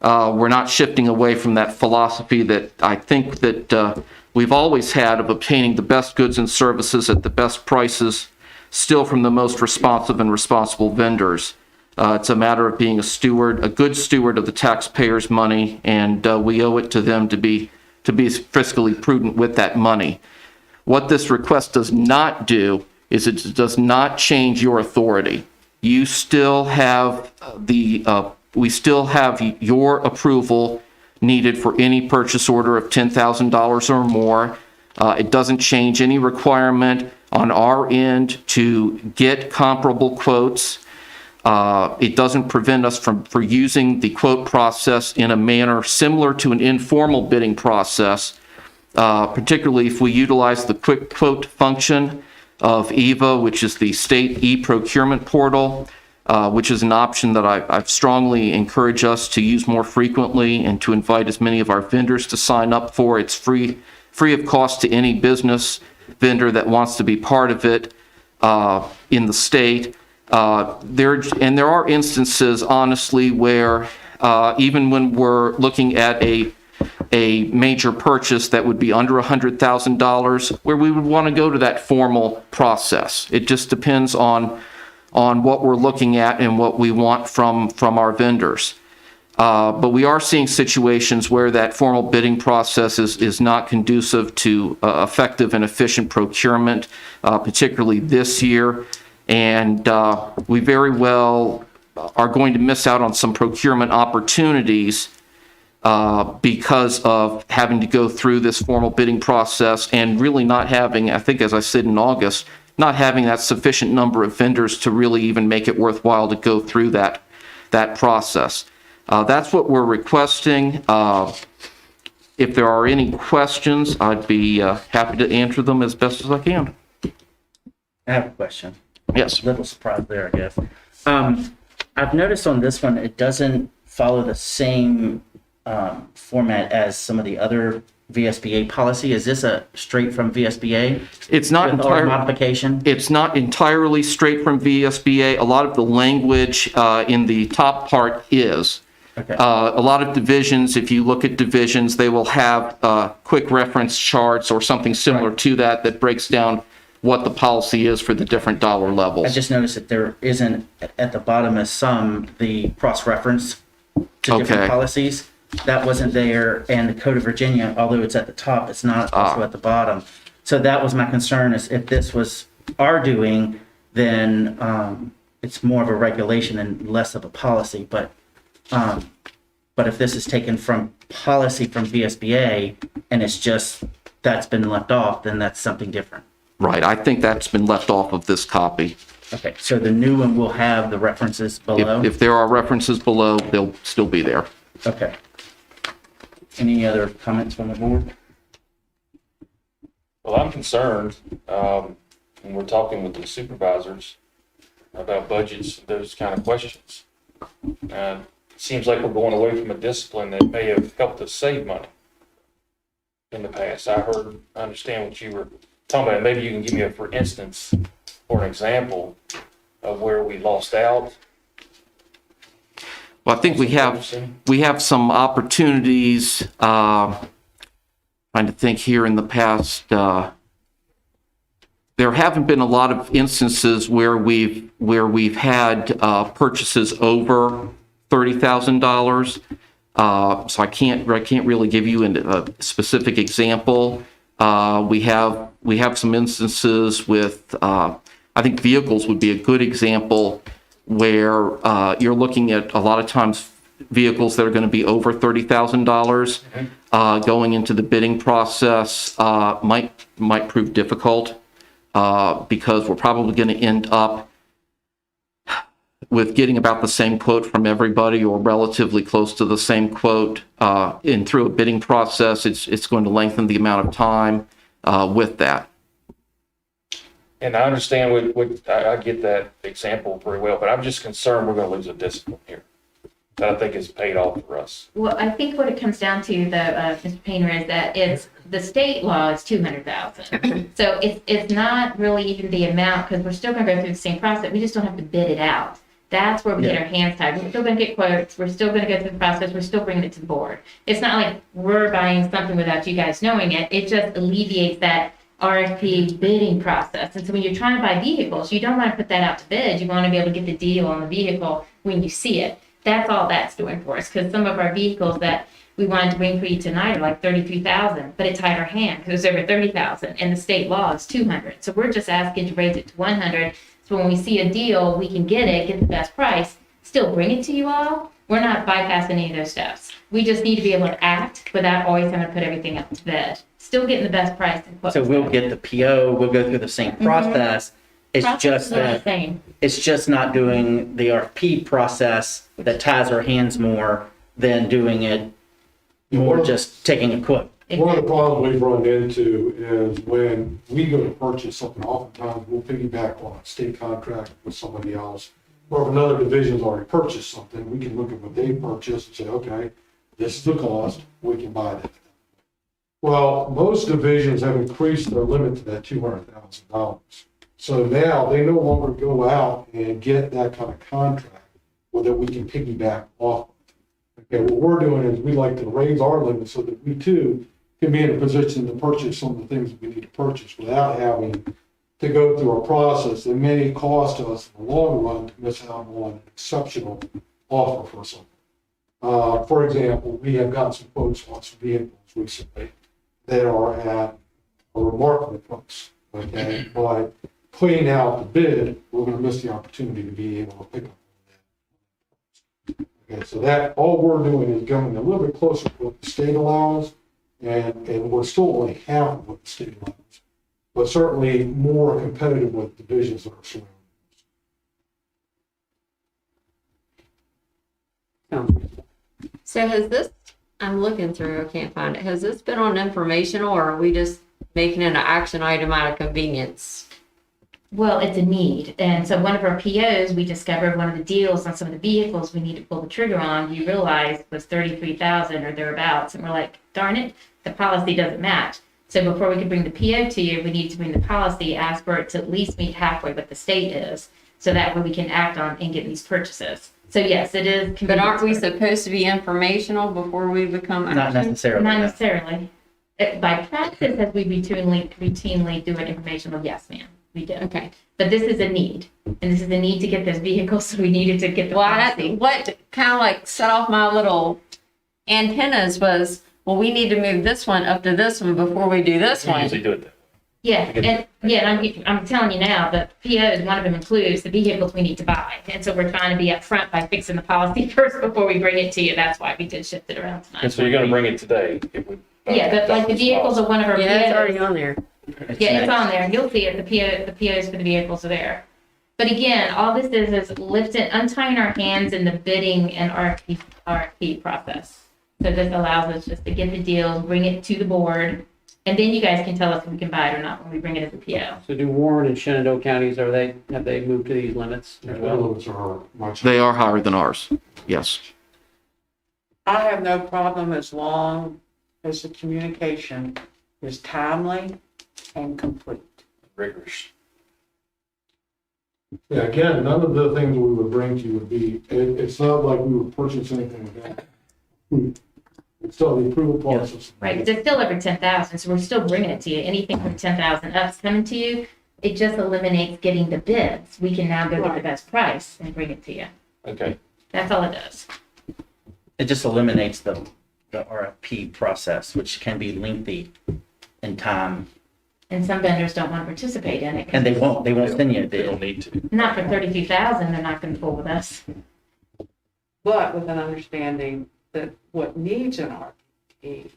We're not shifting away from that philosophy that I think that we've always had of obtaining the best goods and services at the best prices, still from the most responsive and responsible vendors. It's a matter of being a good steward of the taxpayers' money, and we owe it to them to be fiscally prudent with that money. What this request does not do is it does not change your authority. You still have we still have your approval needed for any purchase order of $10,000 or more. It doesn't change any requirement on our end to get comparable quotes. It doesn't prevent us from using the quote process in a manner similar to an informal bidding process, particularly if we utilize the quick quote function of EVA, which is the state e-procurement portal, which is an option that I've strongly encouraged us to use more frequently and to invite as many of our vendors to sign up for. It's free of cost to any business vendor that wants to be part of it in the state. There are instances, honestly, where even when we're looking at a major purchase that would be under $100,000, where we would want to go to that formal process. It just depends on what we're looking at and what we want from our vendors. But we are seeing situations where that formal bidding process is not conducive to effective and efficient procurement, particularly this year. And we very well are going to miss out on some procurement opportunities because of having to go through this formal bidding process and really not having, I think as I said in August, not having that sufficient number of vendors to really even make it worthwhile to go through that process. That's what we're requesting. If there are any questions, I'd be happy to answer them as best as I can. I have a question. Yes. A little surprise there, I guess. I've noticed on this one, it doesn't follow the same format as some of the other VSBA policy. Is this a straight from VSBA? It's not with our modification? It's not entirely straight from VSBA. A lot of the language in the top part is. Okay. A lot of divisions, if you look at divisions, they will have quick reference charts or something similar to that breaks down what the policy is for the different dollar levels. I just noticed that there isn't at the bottom of some the cross-reference to different policies. That wasn't there, and the Code of Virginia, although it's at the top, it's not also at the bottom. So that was my concern, is if this was our doing, then it's more of a regulation and less of a policy. But if this is taken from policy from VSBA and it's just that's been left off, then that's something different. Right, I think that's been left off of this copy. Okay, so the new one will have the references below? If there are references below, they'll still be there. Okay. Any other comments from the board? Well, I'm concerned, when we're talking with the supervisors, about budgets, those kind of questions. It seems like we're going away from a discipline that may have helped us save money in the past. I understand what you were talking about. Maybe you can give me for instance, or an example of where we lost out. Well, I think we have some opportunities, trying to think here in the past, there haven't been a lot of instances where we've had purchases over $30,000. So I can't really give you a specific example. We have some instances with, I think vehicles would be a good example where you're looking at a lot of times vehicles that are going to be over $30,000 going into the bidding process might prove difficult because we're probably going to end up with getting about the same quote from everybody or relatively close to the same quote. And through a bidding process, it's going to lengthen the amount of time with that. And I understand I get that example very well, but I'm just concerned we're going to lose a discipline here that I think has paid off for us. Well, I think what it comes down to, Mr. Painter, is that it's the state law is $200,000. So it's not really even the amount because we're still going to go through the same process. We just don't have to bid it out. That's where we get our hands tied. We're still going to get quotes. We're still going to go through the process. We're still bringing it to the board. It's not like we're buying something without you guys knowing it. It just alleviates that RFP bidding process. And so when you're trying to buy vehicles, you don't want to put that out to bid. You want to be able to get the deal on the vehicle when you see it. That's all that's doing for us. Because some of our vehicles that we wanted to bring for you tonight are like $33,000, but it tied our hand because it was over $30,000, and the state law is $200. So we're just asking to raise it to $100. So when we see a deal, we can get the best price, still bring it to you all. We're not bypassing any of those steps. We just need to be able to act without always having to put everything up to bid. Still getting the best price. So we'll get the PO, we'll go through the same process. It's Process just is not the that, same. it's just not doing the RFP process that ties our hands more than doing it more just taking a quote. One of the problems we've run into is when we go to purchase something, oftentimes we'll piggyback on a state contract with somebody else. Or if another division's already purchased something, we can look at what they purchased and say, okay, this is the cost, we can buy that. Well, most divisions have increased their limit to that $200,000. So now they no longer go out and get that kind of contract that we can piggyback off of. Okay, what we're doing is we like to raise our limit so that we too can be in a position to purchase some of the things that we need to purchase without having to go through a process that may cost us in the long run to miss out on an exceptional offer for something. For example, we have gotten some quotes on some vehicles recently that are at a remarkable price. Okay, by putting out the bid, we're going to miss the opportunity to be able to pick up on that. Okay, so that all we're doing is going a little bit closer to what the state allows, and we're still only half of what the state allows, but certainly more competitive with divisions that are surrounding us. So has this, I'm looking through, I can't find it. Has this been on informational or are we just making it an action item out of convenience? Well, it's a need. And so one of our POs, we discovered one of the deals on some of the vehicles we need to pull the trigger on, you realize was $33,000 or thereabouts. And we're like, darn it, the policy doesn't match. So before we could bring the PO to you, we need to bring the policy, ask for it to at least meet halfway what the state is. So that way we can act on and get these purchases. So yes, it is. But aren't we supposed to be informational before we become action? Not necessarily. Not necessarily. By practice, as we routinely do an informational, yes, ma'am, we do. Okay. But this is a need, and this is a need to get those vehicles, so we needed to get the policy. What kind of like set off my little antennas was, well, we need to move this one up to this one before we do this We one. usually do it that way. Yeah, and I'm telling you now, the POs, one of them includes the vehicles we need to buy. And so we're trying to be upfront by fixing the policy first before we bring it to you. That's why we did shift it around tonight. And so you're going to bring it today. Yeah, but like the vehicles are one of our POs. Yeah, it's already on there. Yeah, it's on there. You'll see it. The POs for the vehicles are there. But again, all this is untying our hands in the bidding and RFP process. So this allows us just to get the deal, bring it to the board, And then you guys can tell us if we can buy it or not when we bring it as a PO. So do Warren and Shenandoah counties, have they moved to these limits as Their well? limits are much. They are higher than ours. Yes. I have no problem as long as the communication is timely and complete. Rigorous. Yeah, again, none of the things we would bring to you would be, it's not like we would purchase anything without. It's still the approval process. Right, because it's still over 10,000, so we're still bringing it to you. Anything from 10,000 up's coming to you. It just eliminates getting the bids. We can now go get the best price and bring it to you. Okay. That's all it does. It just eliminates the RFP process, which can be lengthy in time, And some vendors don't want to participate in it. 'cause and they won't send you a They bid. don't need to. Not for 32,000, they're not going to pull with us. But with an understanding that what needs an RFP,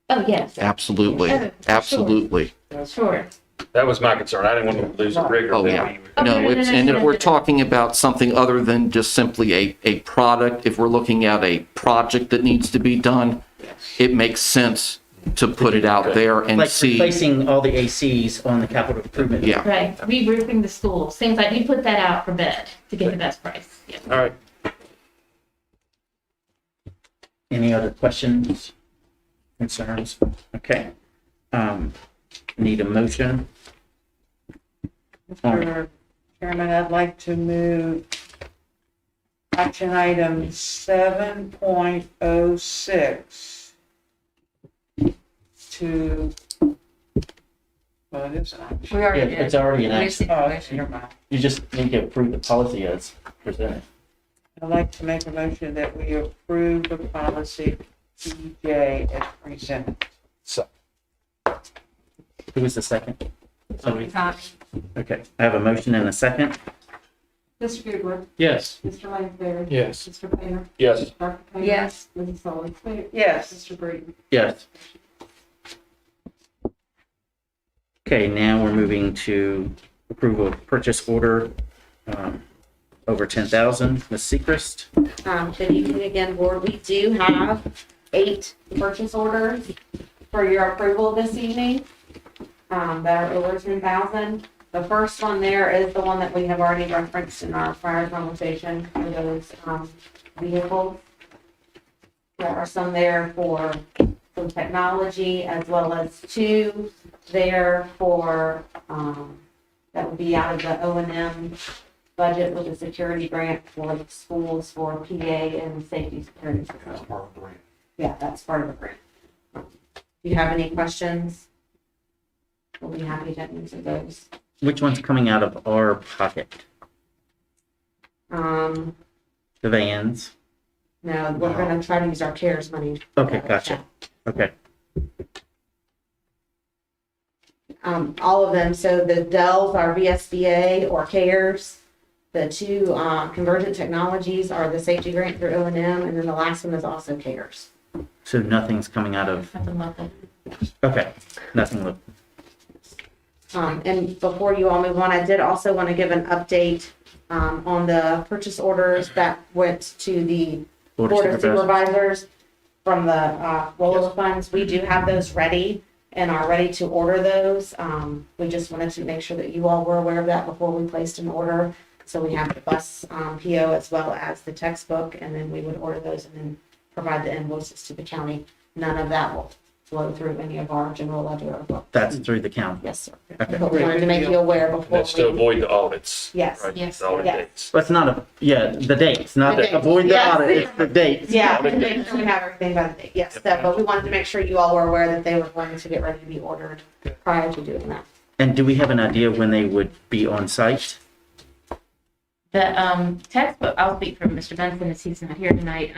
Oh, yes. Absolutely. Oh, sure. Absolutely. Sure. That was my concern. I didn't want to lose the rigor. Oh, that yeah. we- Oh, No, no, it's, no, and no, if no, we're no. talking about something other than just simply a product, if we're looking at a project that needs to be done, it makes sense to put it out there and Like see. replacing all the ACs on the capital improvement. Yeah. Right, re-roofing the school. Seems like we put that out for bid to get the best price. Yeah. All right. Any other questions, concerns? Okay. Need a motion? Mr. Chairman, I'd like to move action item 7.06 to, well, it is an action. We Yeah, already did. it's already an We action. received Oh, permission. never mind. You just need to approve the policy as presented. I'd like to make a motion that we approve the policy PJ as presented. Who was the second? Somebody? Tommy. Okay, I have a motion and a second. Mr. Goodwin, Yes. Mr. Lansbury. Yes. Mr. Painter, Yes. Dr. Painter. Yes. Mrs. Sullivan Smith. Yes. Mr. Breeden. Yes. Okay, now we're moving to approval of purchase order over 10,000. Ms. Sechrist? Good evening again, board. We do have 8 purchase orders for your approval this evening, that are over 10,000. The first one there is the one that we have already referenced in our prior conversation for those, vehicles. There are some there for some technology as well as 2 there for, that would be out of the O&M budget with a security grant for the schools for PA and safety security. That's part of the grant. Yeah, that's part of the grant. Do you have any questions? We'll be happy to answer those. Which one's coming out of our pocket? No, The vans? we're gonna try to use our CARES money. Okay, gotcha. Okay, All of them, so the Dells are VSBA or CARES. The 2 Convergent Technologies are the safety grant through O&M, and then the last one is also CARES. so nothing's coming out of, Nothing local. okay, nothing. And before you all move on, I did also want to give an update on the purchase orders that went to the Board of Supervisors from the rollover funds. We do have those ready and are ready to order those. We just wanted to make sure that you all were aware of that before we placed an order. So we have the bus PO as well as the textbook, and then we would order those and then provide the invoices to the county. None of that will flow through any of our general ledger or book. That's through the county. Yes, sir. Okay. But we wanted to make you aware before. That's to we- avoid the audits. Yes. Right, Yes. the audit Yes. dates. Well, it's not a, yeah, the dates, not The the, dates. avoid the Yes. audit, it's the dates. Yeah, to make sure we have everything by the date. Yes, but we wanted to make sure you all were aware that they were going to get ready to be ordered prior to doing that. And do we have an idea when they would be on site? The textbook, I'll speak for Mr. Benson as he's not here tonight.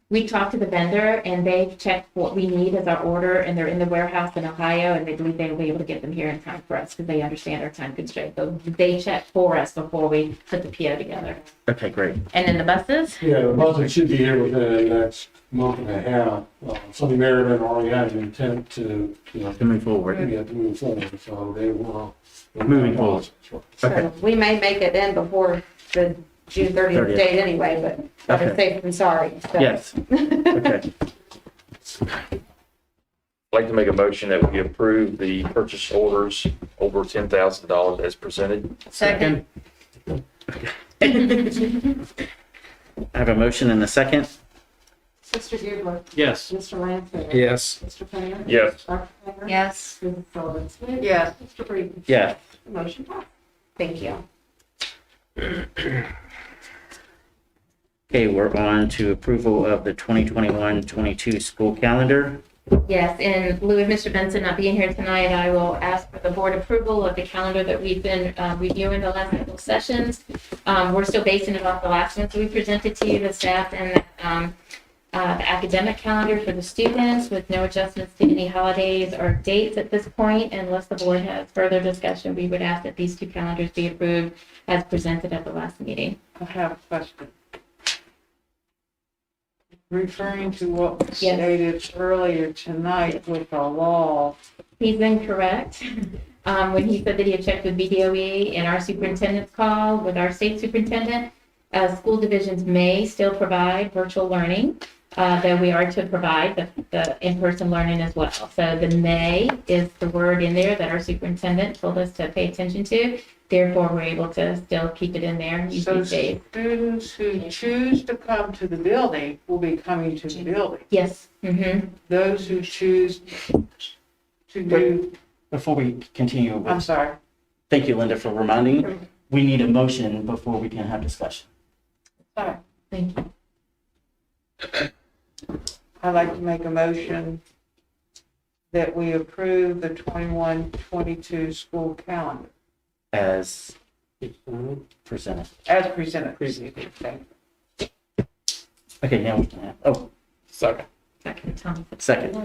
We talked to the vendor and they've checked what we need as our order and they're in the warehouse in Ohio and they believe they will be able to get them here in time for us because they understand our time constraint. So they check for us before we put the PO together. Okay, great. And then the buses? Yeah, the budget should be here within the next month and a half. Sunny Merriman already had an intent to, To move forward. to move forward, so they will. Moving forward. Okay. So we may make it in before the June 30th 30th. date anyway, but better Okay. safe than sorry. So- Yes. Okay. I'd like to make a motion that we approve the purchase orders over $10,000 as presented. Second. I have a motion and a second. Mr. Gabriel? Yes. Mr. Lanfear? Yes. Mr. Fainer? Yes. Dr. Fair? Yes. Mrs. Sullivan Smith? Yes. Mr. Breeden? Yeah. The motion passed. Thank you. Okay, we're on to approval of the 2021-22 school calendar. Yes, in lieu of Mr. Benson not being here tonight, I will ask for the board approval of the calendar that we've been reviewing the last couple of sessions. We're still basing it off the last ones we presented to you, the staff, and the academic calendar for the students with no adjustments to any holidays or dates at this point. Unless the board has further discussion, we would ask that these two calendars be approved as presented at the last meeting. I have a question. Referring to what was Yes. stated earlier tonight with the law, He's incorrect. When he said that he had checked with BDOE and our superintendent's call with our state superintendent, school divisions may still provide virtual learning, though we are to provide the in-person learning as well. So the may is the word in there that our superintendent told us to pay attention to. Therefore, we're able to still keep it in there. Use so these days. students who choose to come to the building will be coming to the building. Yes. Mm-hmm. Those who choose to do, Before we continue, I'm sorry, thank you, Linda, for reminding me. We need a motion before we can have discussion. sorry. Thank you. I'd like to make a motion that we approve the 21-22 school calendar As presented. as presented. Thank you. Okay, now we can have, oh, Second. Second, Tom. second.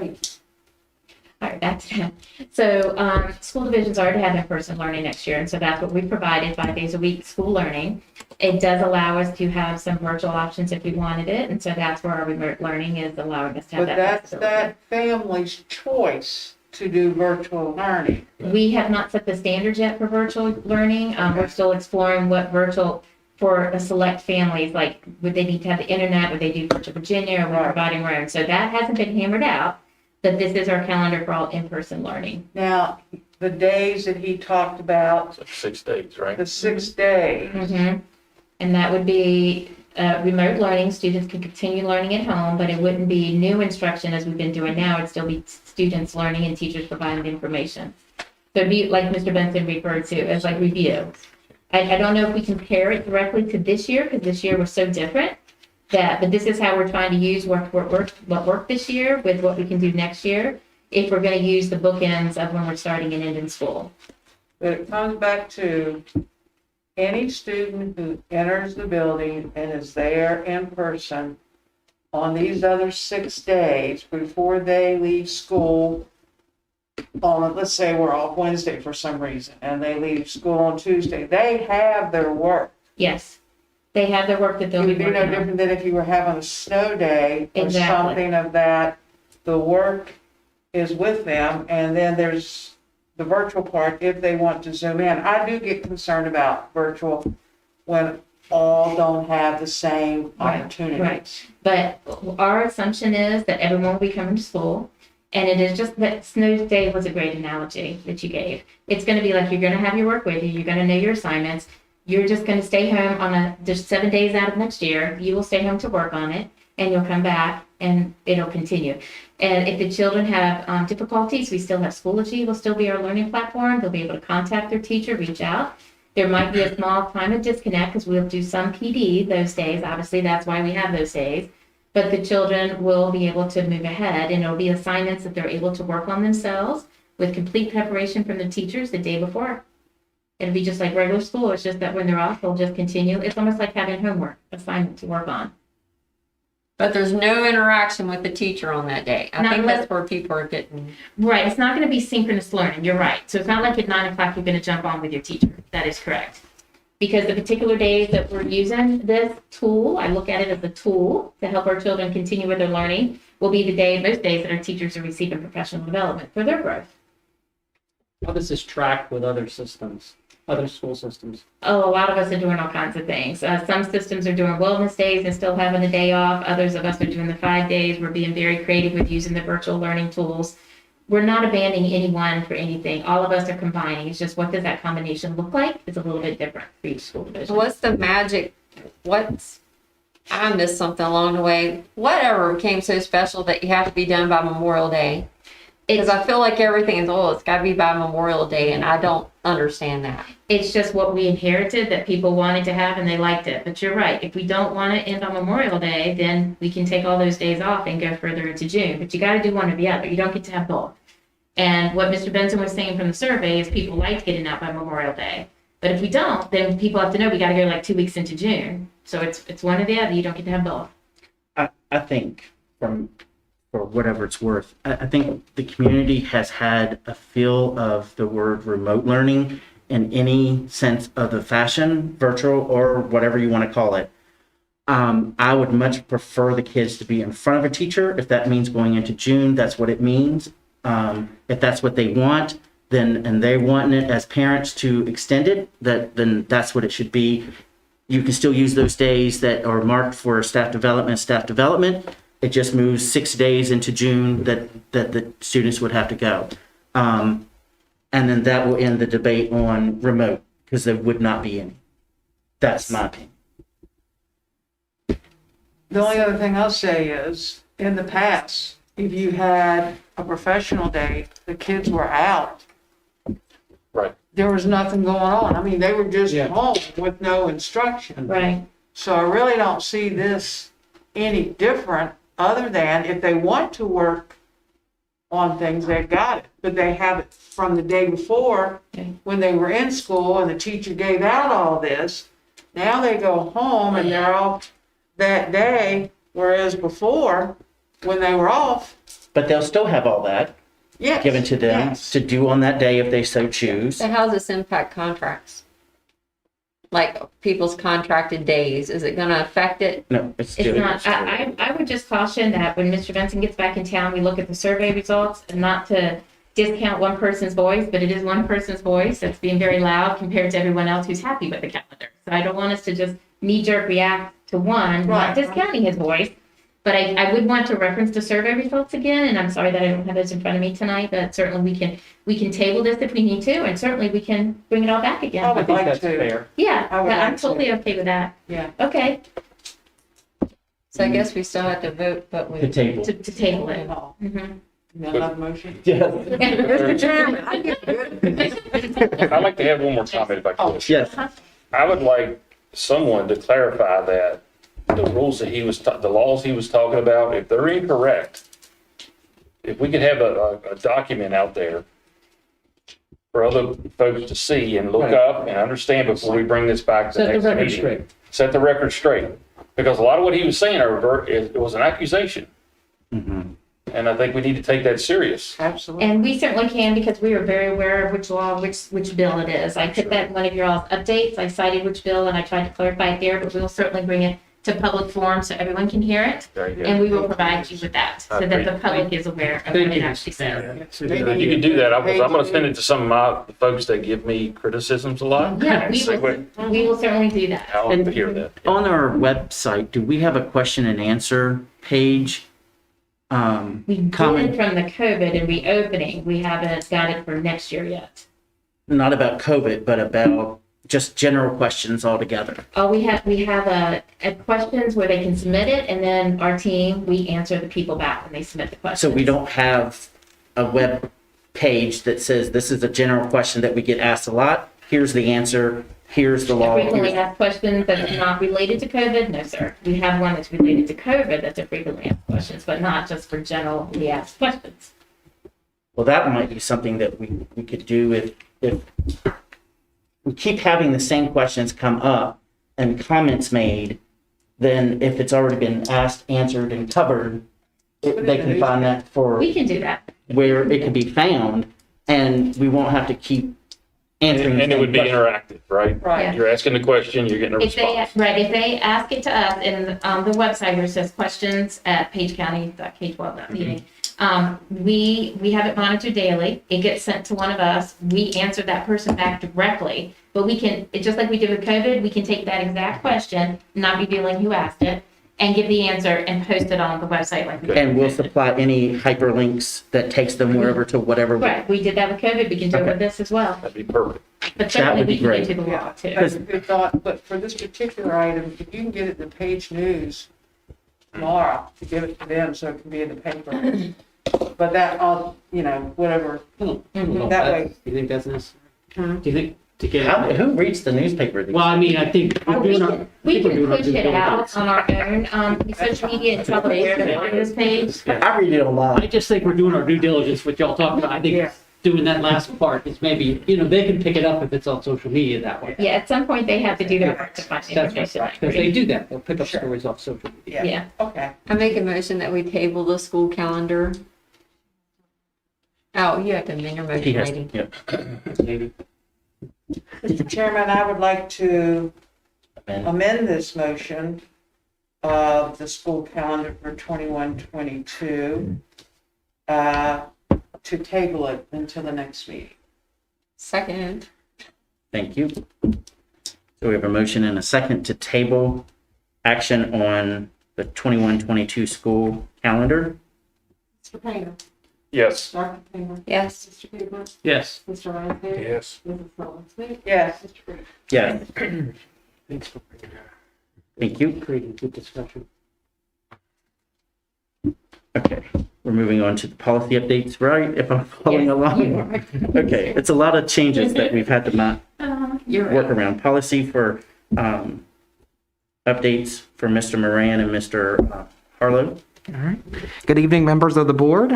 All right, back to that. So, school divisions already have in-person learning next year, and so that's what we provided, 5 days a week school learning. It does allow us to have some virtual options if we wanted it, and so that's where our remote learning is allowing us to have But that that's flexibility. that family's choice to do virtual learning. We have not set the standards yet for virtual learning. We're still exploring what virtual for a select families, like would they need to have the internet, would they do virtual Virginia, or we're Right. providing rooms. So that hasn't been hammered out, but this is our calendar for all in-person learning. Now, the days that he talked about, So 6 days, right? the 6 days, Mm-hmm. And that would be remote learning. Students can continue learning at home, but it wouldn't be new instruction as we've been doing now. It'd still be students learning and teachers providing the information. So it'd be like Mr. Benson referred to as like review. I don't know if we compare it directly to this year because this year was so different. But this is how we're trying to use what worked this year with what we can do next year if we're going to use the bookends of when we're starting and ending school. but it comes back to any student who enters the building and is there in person on these other 6 days before they leave school on, let's say we're off Wednesday for some reason, and they leave school on Tuesday, they have their work. Yes, they have their work that It they'll be would be no working on. different than if you were having a snow day or Exactly. something of that. The work is with them, and then there's the virtual part if they want to zoom in. I do get concerned about virtual when all don't have the same Right, opportunities. right. But our assumption is that everyone will be coming to school. And it is just that snow day was a great analogy that you gave. It's going to be like you're going to have your work with you. You're going to know your assignments. You're just going to stay home on just 7 days out of next year. You will stay home to work on it and you'll come back and it'll continue. And if the children have difficulties, we still have Schoology will still be our learning platform. They'll be able to contact their teacher, reach out. There might be a small time of disconnect because we'll do some PD those days. Obviously, that's why we have those days. But the children will be able to move ahead and it'll be assignments that they're able to work on themselves with complete preparation from the teachers the day before. It'll be just like regular school. It's just that when they're off, they'll just continue. It's almost like having homework assignment to work on. But there's no interaction with the teacher on that day. I Not think unless- that's where people are getting. Right. It's not going to be synchronous learning. You're right. So it's not like at 9 o'clock you're going to jump on with your teacher. That is correct. Because the particular days that we're using this tool, I look at it as a tool to help our children continue with their learning, will be the day, most days that our teachers are receiving professional development for their growth. How does this track with other systems, other school systems? Oh, a lot of us are doing all kinds of things. Some systems are doing wellness days and still having a day off. Others of us are doing the 5 days. We're being very creative with using the virtual learning tools. we're not abandoning anyone for anything. All of us are combining. It's just what does that combination look like? It's a little bit different for each school division. What's the magic? I missed something along the way. Whatever became so special that you have to be done by Memorial Day? Because I feel like everything is, it's got to be by Memorial Day, and I don't understand that. It's just what we inherited that people wanted to have and they liked it. But you're right. If we don't want to end on Memorial Day, then we can take all those days off and go further into June. But you got to do one or the other. You don't get to have both. And what Mr. Benson was saying from the survey is people liked getting out by Memorial Day. But if we don't, then people have to know we got to go like 2 weeks into June. So it's one or the other. You don't get to have both. I think for whatever it's worth, I think the community has had a feel of the word remote learning in any sense of the fashion, virtual or whatever you want to call it. I would much prefer the kids to be in front of a teacher. If that means going into June, that's what it means. If that's what they want, then, and they want it as parents to extend it, then that's what it should be. You can still use those days that are marked for staff development. It just moves 6 days into June that the students would have to go. And then that will end the debate on remote, because there would not be any. That's my opinion. The only other thing I'll say is, in the past, if you had a professional day, the kids were out. Right. There was nothing going on. I mean, they were just Yeah. home with no instruction. Right. So I really don't see this any different, other than if they want to work on things, they've got it. But they have it from the day before, when they were in school and the teacher gave out all this. Now they go home and they're off that day, whereas before, when they were off, But they'll still have all that yes. given to them yes. to do on that day if they so choose. So how does this impact contracts? Like people's contracted days, is it going to affect it? No, it's It's still. not, I would just caution that when Mr. Benson gets back in town, we look at the survey results, and not to discount one person's voice, but it is one person's voice that's being very loud compared to everyone else who's happy with the calendar. So I don't want us to just knee-jerk react to one, not Right. discounting his voice. But I would want to reference the survey results again, and I'm sorry that I don't have those in front of me tonight, but certainly we can table this if we need to, and certainly we can bring it all back I again. would I think like that's to. fair. Yeah, I would I'm like to. totally okay with that. Yeah. Okay, So I guess we still have to vote, but The we, table. to table it. All. Mhm. Another motion? Yes. Mr. Chairman, I get good. I'd like to have one more comment if I could. Yes. I would like someone to clarify that the rules that the laws he was talking about, if they're incorrect, if we could have a document out there for other folks to see and look Right. up and understand before we bring this back to the Set the next record meeting. straight. Set the record straight. Because a lot of what he was saying, it was an accusation. And I think we need to take that serious. Absolutely. And we certainly can, because we are very aware of which law, which bill it is. I put that in one of your all's updates. I cited which bill and I tried to clarify it there, but we'll certainly bring it to public forum so everyone can hear it. Very good. And we will provide you with that, so that the public is aware of what Thank it you, actually says. You can do that. I'm going to send it to some of the folks that give me criticisms a lot. Yeah, we So will certainly do that. I'll And hear that. On our website, do we have a question and answer page? We did Comment, from the COVID and reopening. We haven't got it for next year yet. not about COVID, but about just general questions altogether. Oh, we have a questions where they can submit it, and then our team, we answer the people back when they submit the So questions. we don't have a web page that says this is a general question that we get asked a lot. Here's the answer. Here's the law. Frequently asked questions that is not related to COVID? No, sir. We have one that's related to COVID that's a frequently asked questions, but not just for generally asked questions. Well, that might be something that we could do if we keep having the same questions come up and comments made, then if it's already been asked, answered, and covered, they can find that for We can do that. where it can be found, and we won't have to keep answering. And it would be the same interactive, right? Yeah. You're asking the question, you're getting a If they, response. right, if they ask it to us in the website where it says questions at pagecounty.k12.meeting, we have it monitored daily. It gets sent to one of us. We answer that person back directly. But we can, just like we did with COVID, we can take that exact question, not revealing who asked it, and give the answer and post it on the website like we did. And we'll supply any hyperlinks that takes them wherever to whatever. Right, we did that with COVID, we can do it with this as well, That'd be perfect. but certainly would be we can great. get to the law Yeah, too. that's a good thought, but for this particular item, if you can get it in the Page News tomorrow, to give it to them so it can be in the paper. But that, I'll, whatever, that way. Do you think that's necessary? Hmm? Do you think to get? Who reads the newspaper? these Well, I mean, I think we're We doing our. can, we can we're doing our push due it out diligence. on our own, social media and probably where to find this page. I read it a I lot. just think we're doing our due diligence, what y'all talked about. I think Yeah. doing that last part is maybe, they can pick it up if it's on social media that way. Yeah, at some point they have to do their work to find the That's information. right, because they do that. They'll pick up stories off social media. Yeah. Okay. I make a motion that we table the school calendar. Oh, you have to amend your He motion, has- lady. yep. Maybe. Mr. Chairman, I would like to And amend this motion of the school calendar for 21-22 to table it until the next meeting. Second. Thank you. So we have a motion and a second to table action on the 21-22 school calendar. Mr. Painter, Yes. Dr. Painter, Yes. Mr. Gabriel, Yes. Mr. Lansbury. Yes. Mrs. Sullivan Smith. Yes. Mr. Green. Yeah, Thanks for bringing that. thank you. Creating good discussion. Okay, we're moving on to the policy updates, right? If I'm following Yes, along. you are. Okay, it's a lot of changes that we've had to You're work right. around. Policy for updates for Mr. Moran and Mr. Harlow. All right. Good evening, members of the board.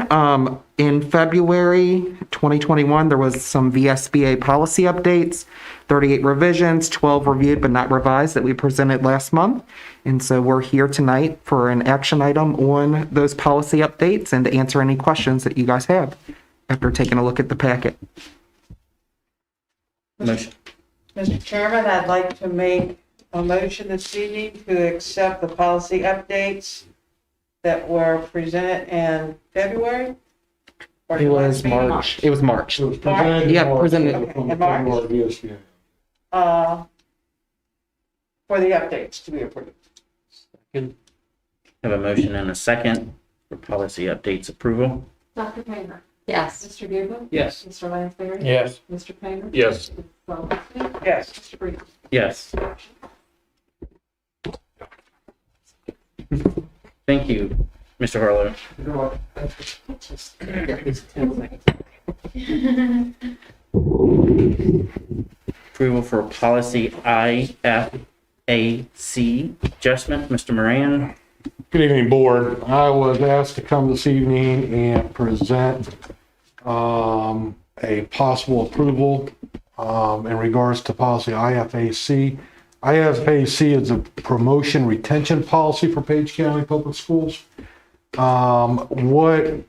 In February 2021, there was some VSBA policy updates, 38 revisions, 12 reviewed but not revised that we presented last month. And so we're here tonight for an action item on those policy updates and to answer any questions that you guys have after taking a look at the packet. Motion. Mr. Chairman, I'd like to make a motion this evening to accept the policy updates that were presented in February? Or It was last meeting? March. It was March. It was presented. in Yeah, March presented. From the In March? February VSBA. For the updates to be approved. Second. Have a motion and a second for policy updates approval. Dr. Painter, Yes. Mr. Gabriel, Yes. Mr. Lansbury. Yes. Mr. Painter. Yes. Mrs. Sullivan Smith. Yes. Mr. Green. Yes. Thank you, Mr. Harlow. Approval for policy IFAC adjustment, Mr. Moran. Good evening, board. I was asked to come this evening and present a possible approval in regards to policy IFAC. IFAC is a promotion retention policy for Page County Public Schools. What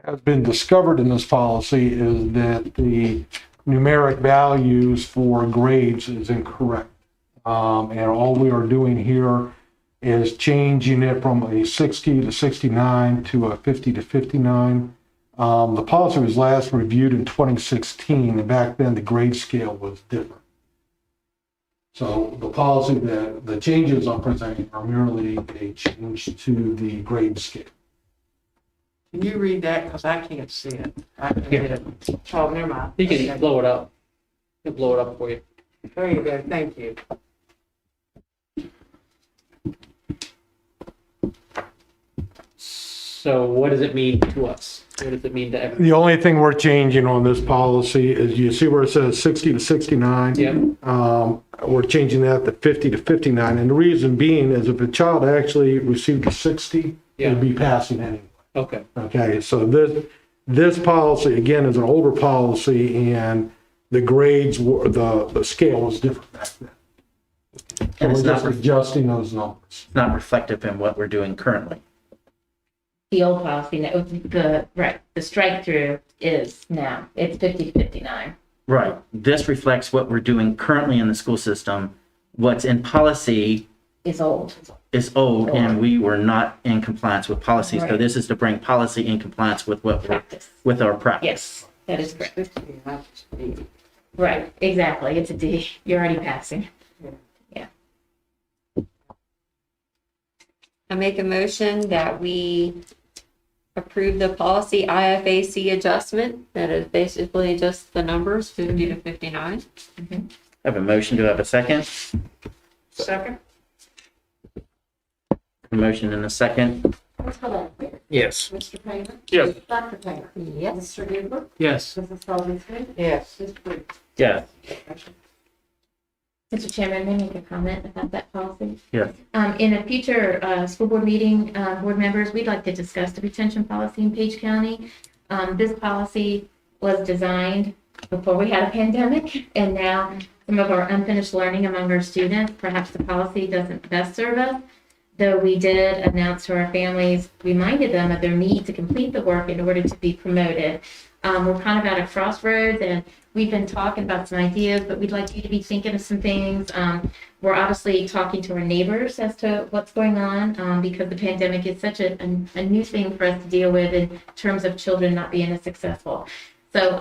has been discovered in this policy is that the numeric values for grades is incorrect. And all we are doing here is changing it from a 60 to 69 to a 50 to 59. The policy was last reviewed in 2016, and back then the grade scale was different. So the policy, the changes I'm presenting are merely a change to the grade scale. Can you read that? Because I can't see it. I can read it. Oh, never mind. He can blow it up. He'll blow it up for you. There you go. Thank you. So what does it mean to us? What does it mean to everyone? The only thing we're changing on this policy is you see where it says 60 to 69? Yep. We're changing that to 50 to 59. And the reason being is if a child actually received a 60, Yeah. it'd be passing anyway. Okay. Okay, so this policy, again, is an older policy and the grades were, the scale was different back then. So And it's we're just not, adjusting those numbers. not reflective in what we're doing currently. The old policy, no, the strike through is now, it's 50 to 59. Right. This reflects what we're doing currently in the school system. What's in policy Is old. is old and we were not in compliance with policy. So Right. this is to bring policy in compliance with what we're, Practice. with our practice. Yes, that is correct. Right, exactly. It's a D. You're already passing. I make a motion that we approve the policy IFAC adjustment. That is basically just the numbers 50 to 59. Have a motion, do I have a second? Second? A motion and a second. Mr. Lanfear. Yes. Mr. Taylor. Yes. Dr. Taylor. Yes. Mr. Gabriel. Yes. Mrs. Sullivan Smith. Yes. Ms. Bree. Yes. Mr. Chairman, may I make a comment about that policy? Yes. In a future school board meeting, board members, we'd like to discuss the retention policy in Page County. This policy was designed before we had a pandemic, and now some of our unfinished learning among our students, perhaps the policy doesn't best serve us. Though we did announce to our families, reminded them of their need to complete the work in order to be promoted. We're kind of at a crossroads, and we've been talking about some ideas, but we'd like you to be thinking of some things. We're obviously talking to our neighbors as to what's going on because the pandemic is such a new thing for us to deal with in terms of children not being as successful. So,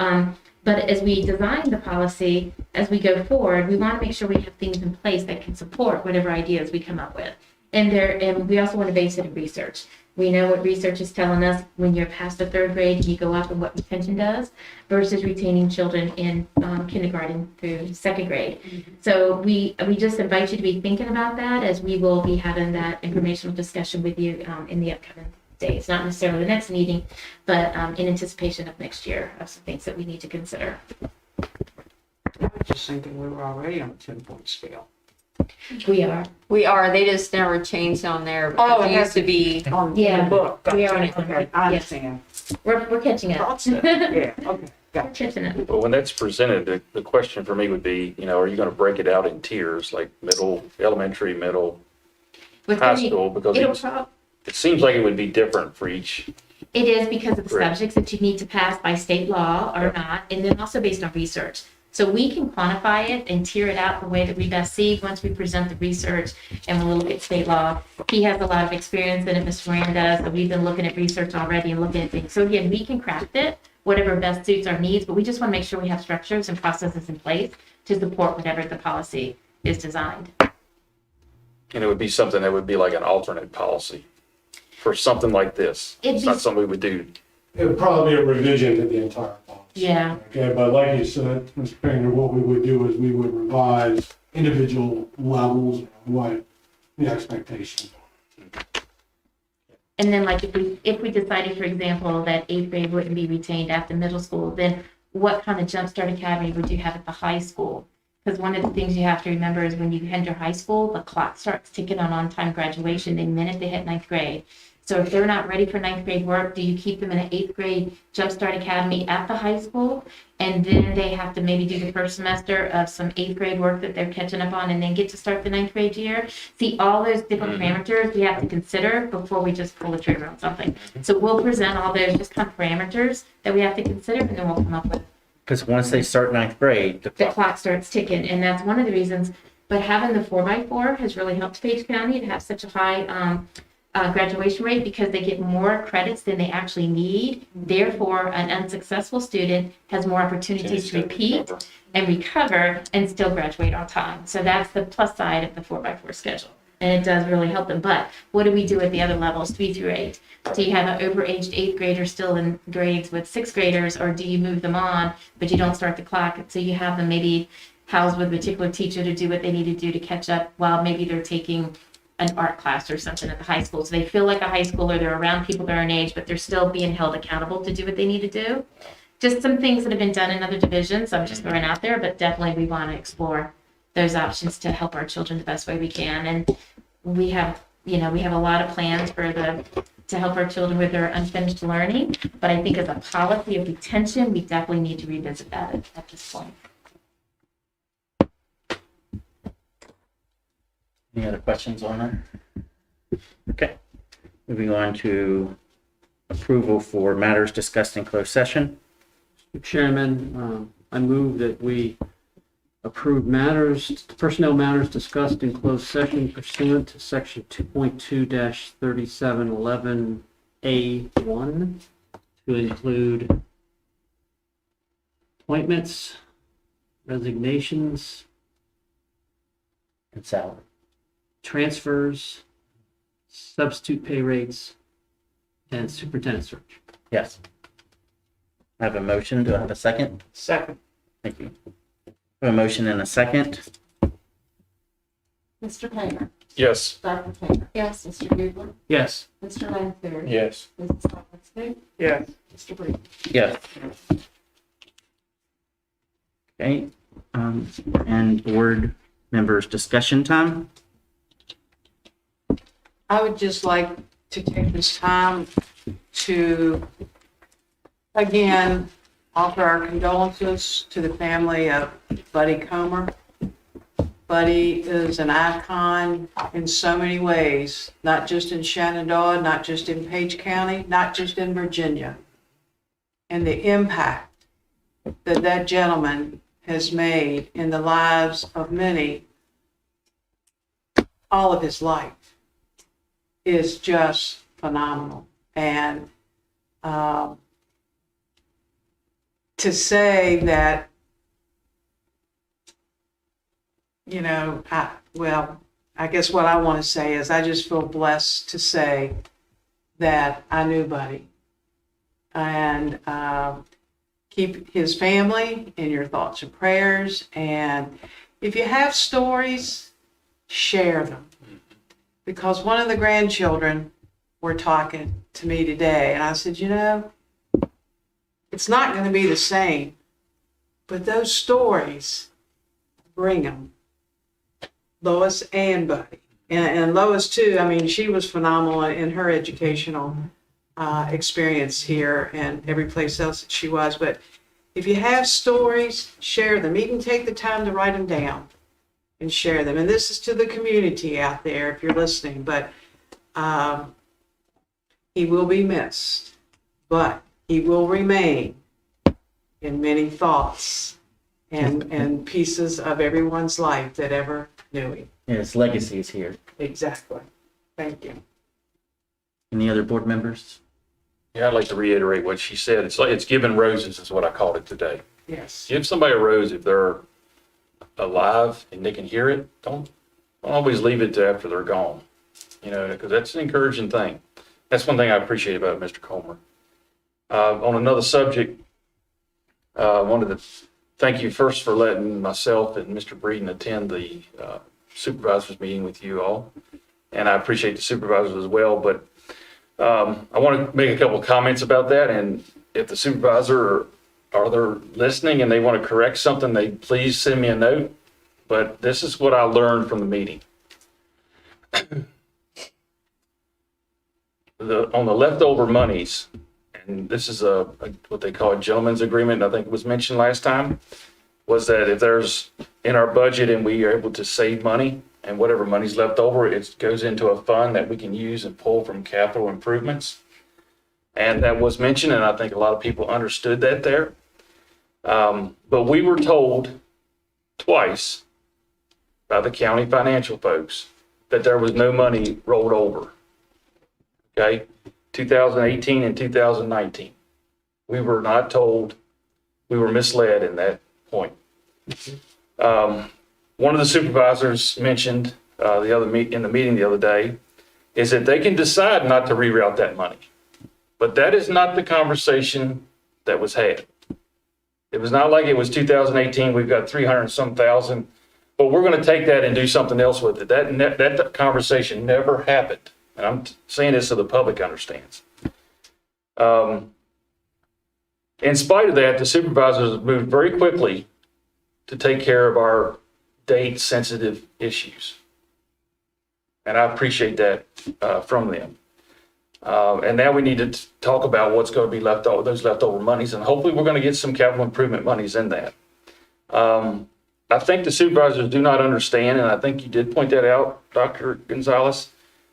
but as we design the policy, as we go forward, we want to make sure we have things in place that can support whatever ideas we come up with. And we also want to base it in research. We know what research is telling us when you're past the third grade and you go up and what retention does versus retaining children in kindergarten through second grade. So we just invite you to be thinking about that as we will be having that informational discussion with you in the upcoming days. Not necessarily the next meeting, but in anticipation of next year of some things that we need to consider. I was just thinking we were already on a 10-point scale. We are. We are. They just never changed on there. Oh, It it has used to be. On Yeah, the book. we are on Gotcha. it. Okay, I Yes. understand. We're catching up. Thought so. Yeah, okay, We're gotcha. catching up. But when that's presented, the question for me would be, are you gonna break it out in tiers, like middle, elementary, middle, With high any- school? Because It'll it's- prob- it seems like it would be different for each. It is because of the Right. subjects that you need to pass by state law or not, and then also based on research. So we can quantify it and tier it out the way that we best see once we present the research and we'll look at state law. He has a lot of experience in it, Mr. Moran does, so we've been looking at research already and looking at things. So again, we can craft it, whatever best suits our needs, but we just want to make sure we have structures and processes in place to support whatever the policy is designed. And it would be something that would be like an alternate policy for something like this. It'd It's be- not something we would do. It would probably be a revision to the entire policy. Yeah. Okay, but like you said, Mr. Painter, what we would do is we would revise individual levels and what the expectations are. And then like if we decided, for example, that eighth grade wouldn't be retained after middle school, then what kind of Jumpstart Academy would you have at the high school? Because one of the things you have to remember is when you enter high school, the clock starts ticking on time graduation the minute they hit ninth grade. So if they're not ready for ninth grade work, do you keep them in an eighth grade Jumpstart Academy at the high school? And then they have to maybe do the first semester of some eighth grade work that they're catching up on and then get to start the ninth grade year? See, all those different parameters we have to consider before we just pull the trigger on something. So we'll present all those just kind of parameters that we have to consider and then we'll come up with. Because once they start ninth grade, The clock starts ticking and that's one of the reasons. But having the 4x4 has really helped Page County to have such a high graduation rate because they get more credits than they actually need. Therefore, an unsuccessful student has more opportunities to repeat and recover and still graduate on time. So that's the plus side of the 4x4 schedule. And it does really help them. But what do we do at the other levels, 3 through 8? Do you have an overaged 8th grader still in grades with 6th graders, or do you move them on, but you don't start the clock? So you have them maybe housed with a particular teacher to do what they need to do to catch up while maybe they're taking an art class or something at the high school. So they feel like a high schooler, they're around people their own age, but they're still being held accountable to do what they need to do. Just some things that have been done in other divisions, I'm just throwing out there, but definitely we want to explore those options to help our children the best way we can. And we have a lot of plans to help our children with their unfinished learning, but I think as a policy of retention, we definitely need to revisit that at this point. any other questions on that? Okay. Moving on to approval for matters discussed in closed session. Mr. Chairman, I move that we approve personnel matters discussed in closed session pursuant to section 2.2-3711A1 to include appointments, resignations, And salary. transfers, substitute pay rates, and superintendent search. Yes. I have a motion. Do I have a second? Second. Thank you. I have a motion and a second. Mr. Painter, Yes. Dr. Painter, Yes. Mr. Goodwin, Yes. Mr. Lansbury. Yes. Mrs. Stoffer, Yes. Mr. Breeden. Yes. Okay, and board members' discussion time. I would just like to take this time to, again, offer our condolences to the family of Buddy Comer. Buddy is an icon in so many ways, not just in Shenandoah, not just in Page County, not just in Virginia. And the impact that that gentleman has made in the lives of many all of his life is just phenomenal. And to say that, you know, I guess what I want to say is I just feel blessed to say that I knew Buddy. And keep his family in your thoughts and prayers. And if you have stories, share them. Because one of the grandchildren were talking to me today, and I said, you know, it's not going to be the same, but those stories, bring them. Lois and Buddy. And Lois, too, I mean, she was phenomenal in her educational experience here and every place else that she was. But if you have stories, share them. Even take the time to write them down and share them. And this is to the community out there if you're listening. But he will be missed, but he will remain in many thoughts and pieces of everyone's life that ever knew him. Yeah, his legacy is here. Exactly. Thank you. Any other board members? Yeah, I'd like to reiterate what she said. It's like, it's giving roses is what I called it today. Yes. Give somebody a rose if they're alive and they can hear it. Don't always leave it to after they're gone, you know, because that's an encouraging thing. That's one thing I appreciate about Mr. Comer. On another subject, I wanted to thank you first for letting myself and Mr. Breeden attend the supervisors meeting with you all. And I appreciate the supervisors as well, but I want to make a couple of comments about that. And if the supervisor are there listening and they want to correct something, they please send me a note. But this is what I learned from the meeting. On the leftover monies, and this is what they call a gentleman's agreement, I think it was mentioned last time, was that if there's in our budget and we are able to save money and whatever money's left over, it goes into a fund that we can use and pull from capital improvements. And that was mentioned, and I think a lot of people understood that there. But we were told twice by the county financial folks that there was no money rolled over. Okay, 2018 and 2019. We were not told, we were misled in that point. One of the supervisors mentioned in the meeting the other day is that they can decide not to reroute that money. But that is not the conversation that was had. It was not like it was 2018, we've got 300 and some thousand, but we're going to take that and do something else with it. That conversation never happened. And I'm saying this so the public understands. In spite of that, the supervisors moved very quickly to take care of our date-sensitive issues. And I appreciate that from them. And now we need to talk about what's going to be left over, those leftover monies, and hopefully we're going to get some capital improvement monies in that. I think the supervisors do not understand, and I think you did point that out, Dr. Gonzalez,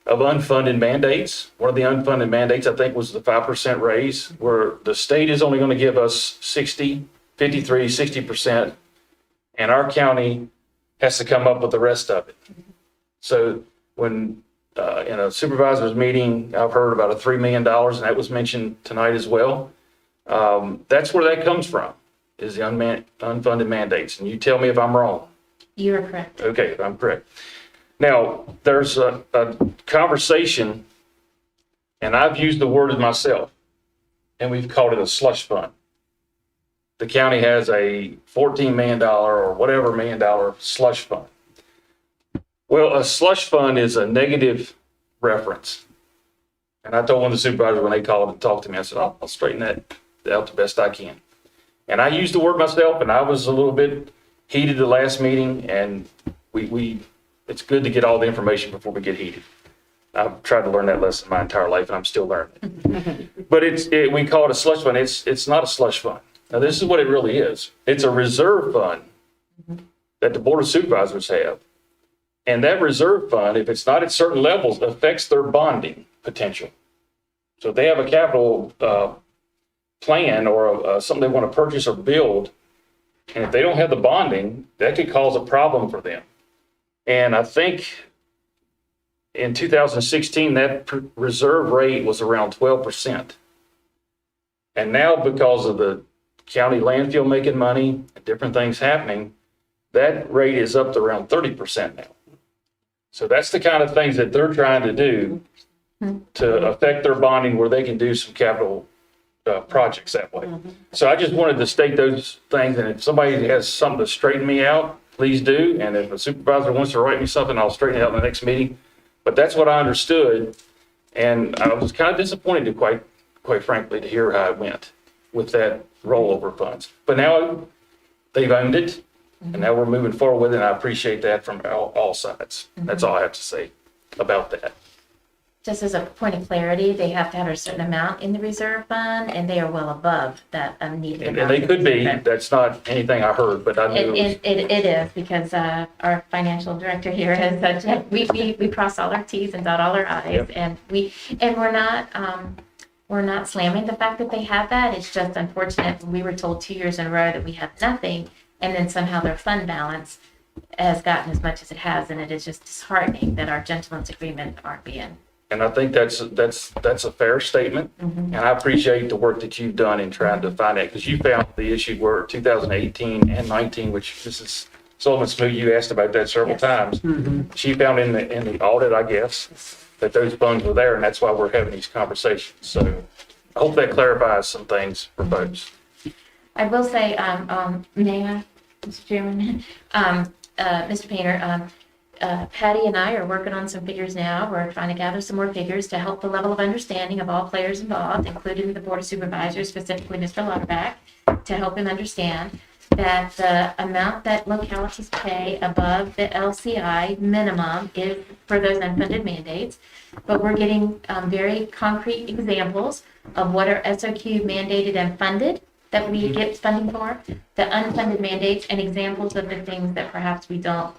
of unfunded mandates. One of the unfunded mandates, I think, was the 5% raise, where the state is only going to give us 60%, and our county has to come up with the rest of it. So when in a supervisor's meeting, I've heard about $3 million, and that was mentioned tonight as well. That's where that comes from, is the unfunded mandates. And you tell me if I'm wrong. You are correct. Okay, if I'm correct. Now, there's a conversation, and I've used the word myself, and we've called it a slush fund. The county has a $14 million or whatever $1 million slush fund. Well, a slush fund is a negative reference. And I told one of the supervisors when they called and talked to me, I said, I'll straighten that out the best I can. And I used the word myself, and I was a little bit heated the last meeting, and it's good to get all the information before we get heated. I've tried to learn that lesson my entire life, and I'm still learning it. But we call it a slush fund. It's not a slush fund. Now, this is what it really is. It's a reserve fund that the Board of Supervisors have. And that reserve fund, if it's not at certain levels, affects their bonding potential. So if they have a capital plan or something they want to purchase or build, and if they don't have the bonding, that could cause a problem for them. And I think in 2016, that reserve rate was around 12%. And now, because of the county landfill making money and different things happening, that rate is up to around 30% now. So that's the kind of things that they're trying to do to affect their bonding where they can do some capital projects that way. So I just wanted to state those things, and if somebody has something to straighten me out, please do. And if a supervisor wants to write me something, I'll straighten it out in the next meeting. But that's what I understood, and I was kind of disappointed, quite frankly, to hear how it went with that rollover funds. But now they've owned it, and now we're moving forward with it, and I appreciate that from all sides. That's all I have to say about that. Just as a point of clarity, they have to have a certain amount in the reserve fund, and they are well above that needed amount. And they could be. That's not anything I heard, but I knew It is, because our financial director here has said, we cross all our Ts and dot all our Is, and we're not slamming the fact that they have that. It's just unfortunate. We were told 2 years in a row that we have nothing, and then somehow their fund balance has gotten as much as it has, and it is just disheartening that our gentleman's agreement aren't being. And I think that's a fair statement. And I appreciate the work that you've done in trying to find that, because you found the issue where 2018 and 19, which this is Sullivan Smoot, you asked about that several times. She found in the audit, I guess, that those funds were there, and that's why we're having these conversations. So I hope that clarifies some things for folks. I will say, may I, Mr. Chairman, Mr. Painter, Patty and I are working on some figures now. We're trying to gather some more figures to help the level of understanding of all players involved, including the Board of Supervisors, specifically Mr. Lauterbach, to help him understand that the amount that localities pay above the LCI minimum is for those unfunded mandates. But we're getting very concrete examples of what are SOQ mandated and funded that we get funding for, the unfunded mandates, and examples of the things that perhaps we don't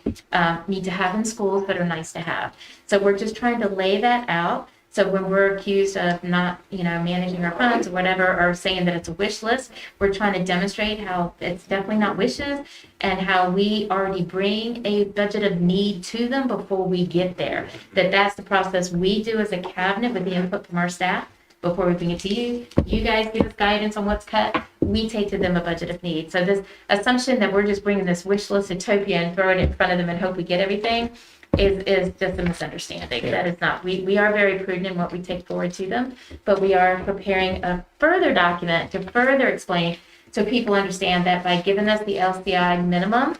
need to have in schools but are nice to have. So we're just trying to lay that out. So when we're accused of not, managing our funds or whatever, or saying that it's a wish list, we're trying to demonstrate how it's definitely not wishes, and how we already bring a budget of need to them before we get there. That's the process we do as a cabinet with the input from our staff. Before we bring it to you, you guys give us guidance on what's cut. We take to them a budget of need. So this assumption that we're just bringing this wish list utopia and throwing it in front of them and hope we get everything is just a misunderstanding. That is not. We are very prudent in what we take forward to them, but we are preparing a further document to further explain so people understand that by giving us the LCI minimum,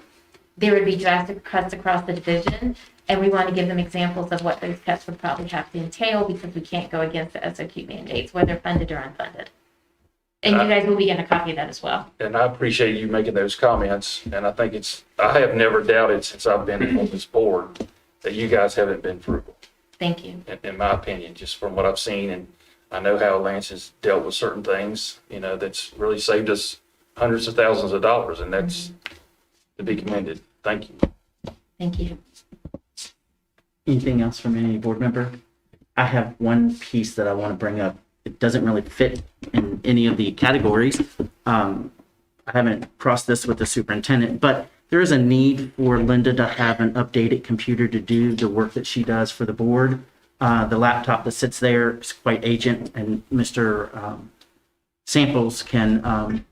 there would be drastic cuts across the division. And we want to give them examples of what those cuts would probably have to entail, because we can't go against the SOQ mandates, whether funded or unfunded. And you guys will be getting a copy of that as well. And I appreciate you making those comments. And I think I have never doubted since I've been on this board that you guys haven't been frugal. Thank you. In my opinion, just from what I've seen. And I know how Lance has dealt with certain things, that's really saved us hundreds of thousands of dollars. And that's to be commended. Thank you. Thank you. Anything else from any board member? I have one piece that I want to bring up. It doesn't really fit in any of the categories. I haven't crossed this with the superintendent, but there is a need for Linda to have an updated computer to do the work that she does for the board. The laptop that sits there is quite ancient, and Mr. Samples can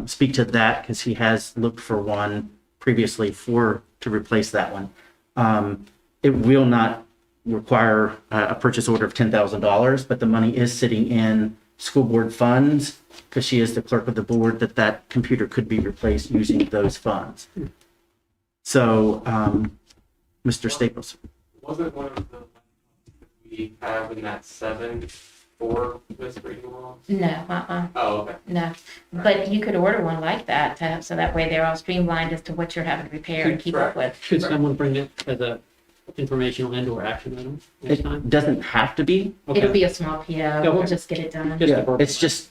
speak to that, because he has looked for one previously to replace that one. it will not require a purchase order of $10,000, but the money is sitting in school board funds because she is the clerk of the board, that computer could be replaced using those funds. So, Mr. Staples. Wasn't one of the we have in that 7-4 list for you all? No, Oh, okay. no. But you could order one like that, so that way they're all streamlined as to what you're having to repair and keep up with. Should someone bring it as a informational and/or action item next time? It doesn't have to be. Okay. It'll be a small PO, okay. we'll just get it done. Just a Yeah, verbal it's just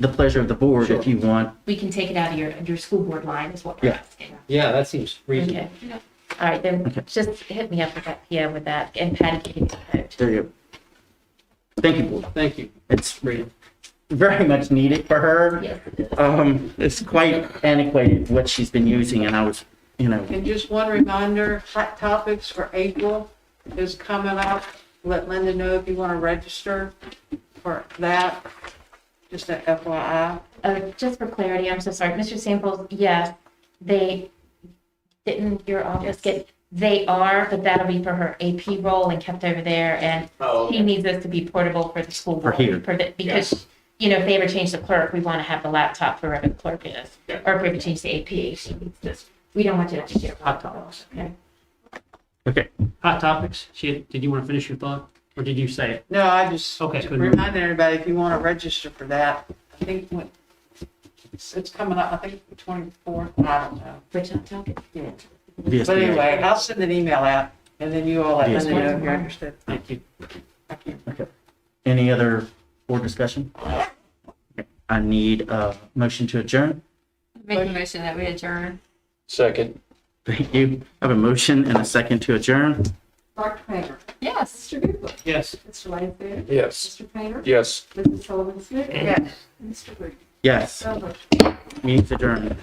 the pleasure of the board if you want. We can take it out of your school board line is what we're Yeah. asking. Yeah, that seems reasonable. Okay. All right, then Okay. just hit me up with that PO with that, and Patty can get it out. There you go. Thank you, board. Thank you. It's very much needed for her. Yes, it is. It's quite antiquated what she's been using, and I was, And just one reminder, hot topics for April is coming up. Let Linda know if you want to register for that. Just an FYI. Just for clarity, I'm so sorry, Mr. Samples, yes, they, didn't your office get, they are, but that'll be for her AP role and kept over there, and Oh, he needs this to be portable for the school For board. here. Because, if they ever change the clerk, we want to have the laptop for wherever the clerk is. Yeah. Or if we ever change the AP, she needs this. We don't want you to have to share hot topics, okay? okay. Hot topics. Did you want to finish your thought, or did you say it? No, I just Okay, good. reminding everybody, if you want to register for that, I think it's coming up, I think the 24th, I don't know. Which hot topic? Yeah. VSBA. But anyway, I'll send an email out, and then you all let Yes, Linda know ma'am. if you're interested. Thank you. Thank you. Okay. Any other board discussion? Okay. I need a motion to adjourn. Make a motion that we adjourn. Second. Thank you. I have a motion and a second to adjourn. Dr. Painter. Yes. Mr. Bigler. Yes. Mr. Langsford. Yes. Mr. Painter. Yes. Mrs. Sullivan Smith. Yes. Mr. Green. Yes. So motion. Meeting's adjourned.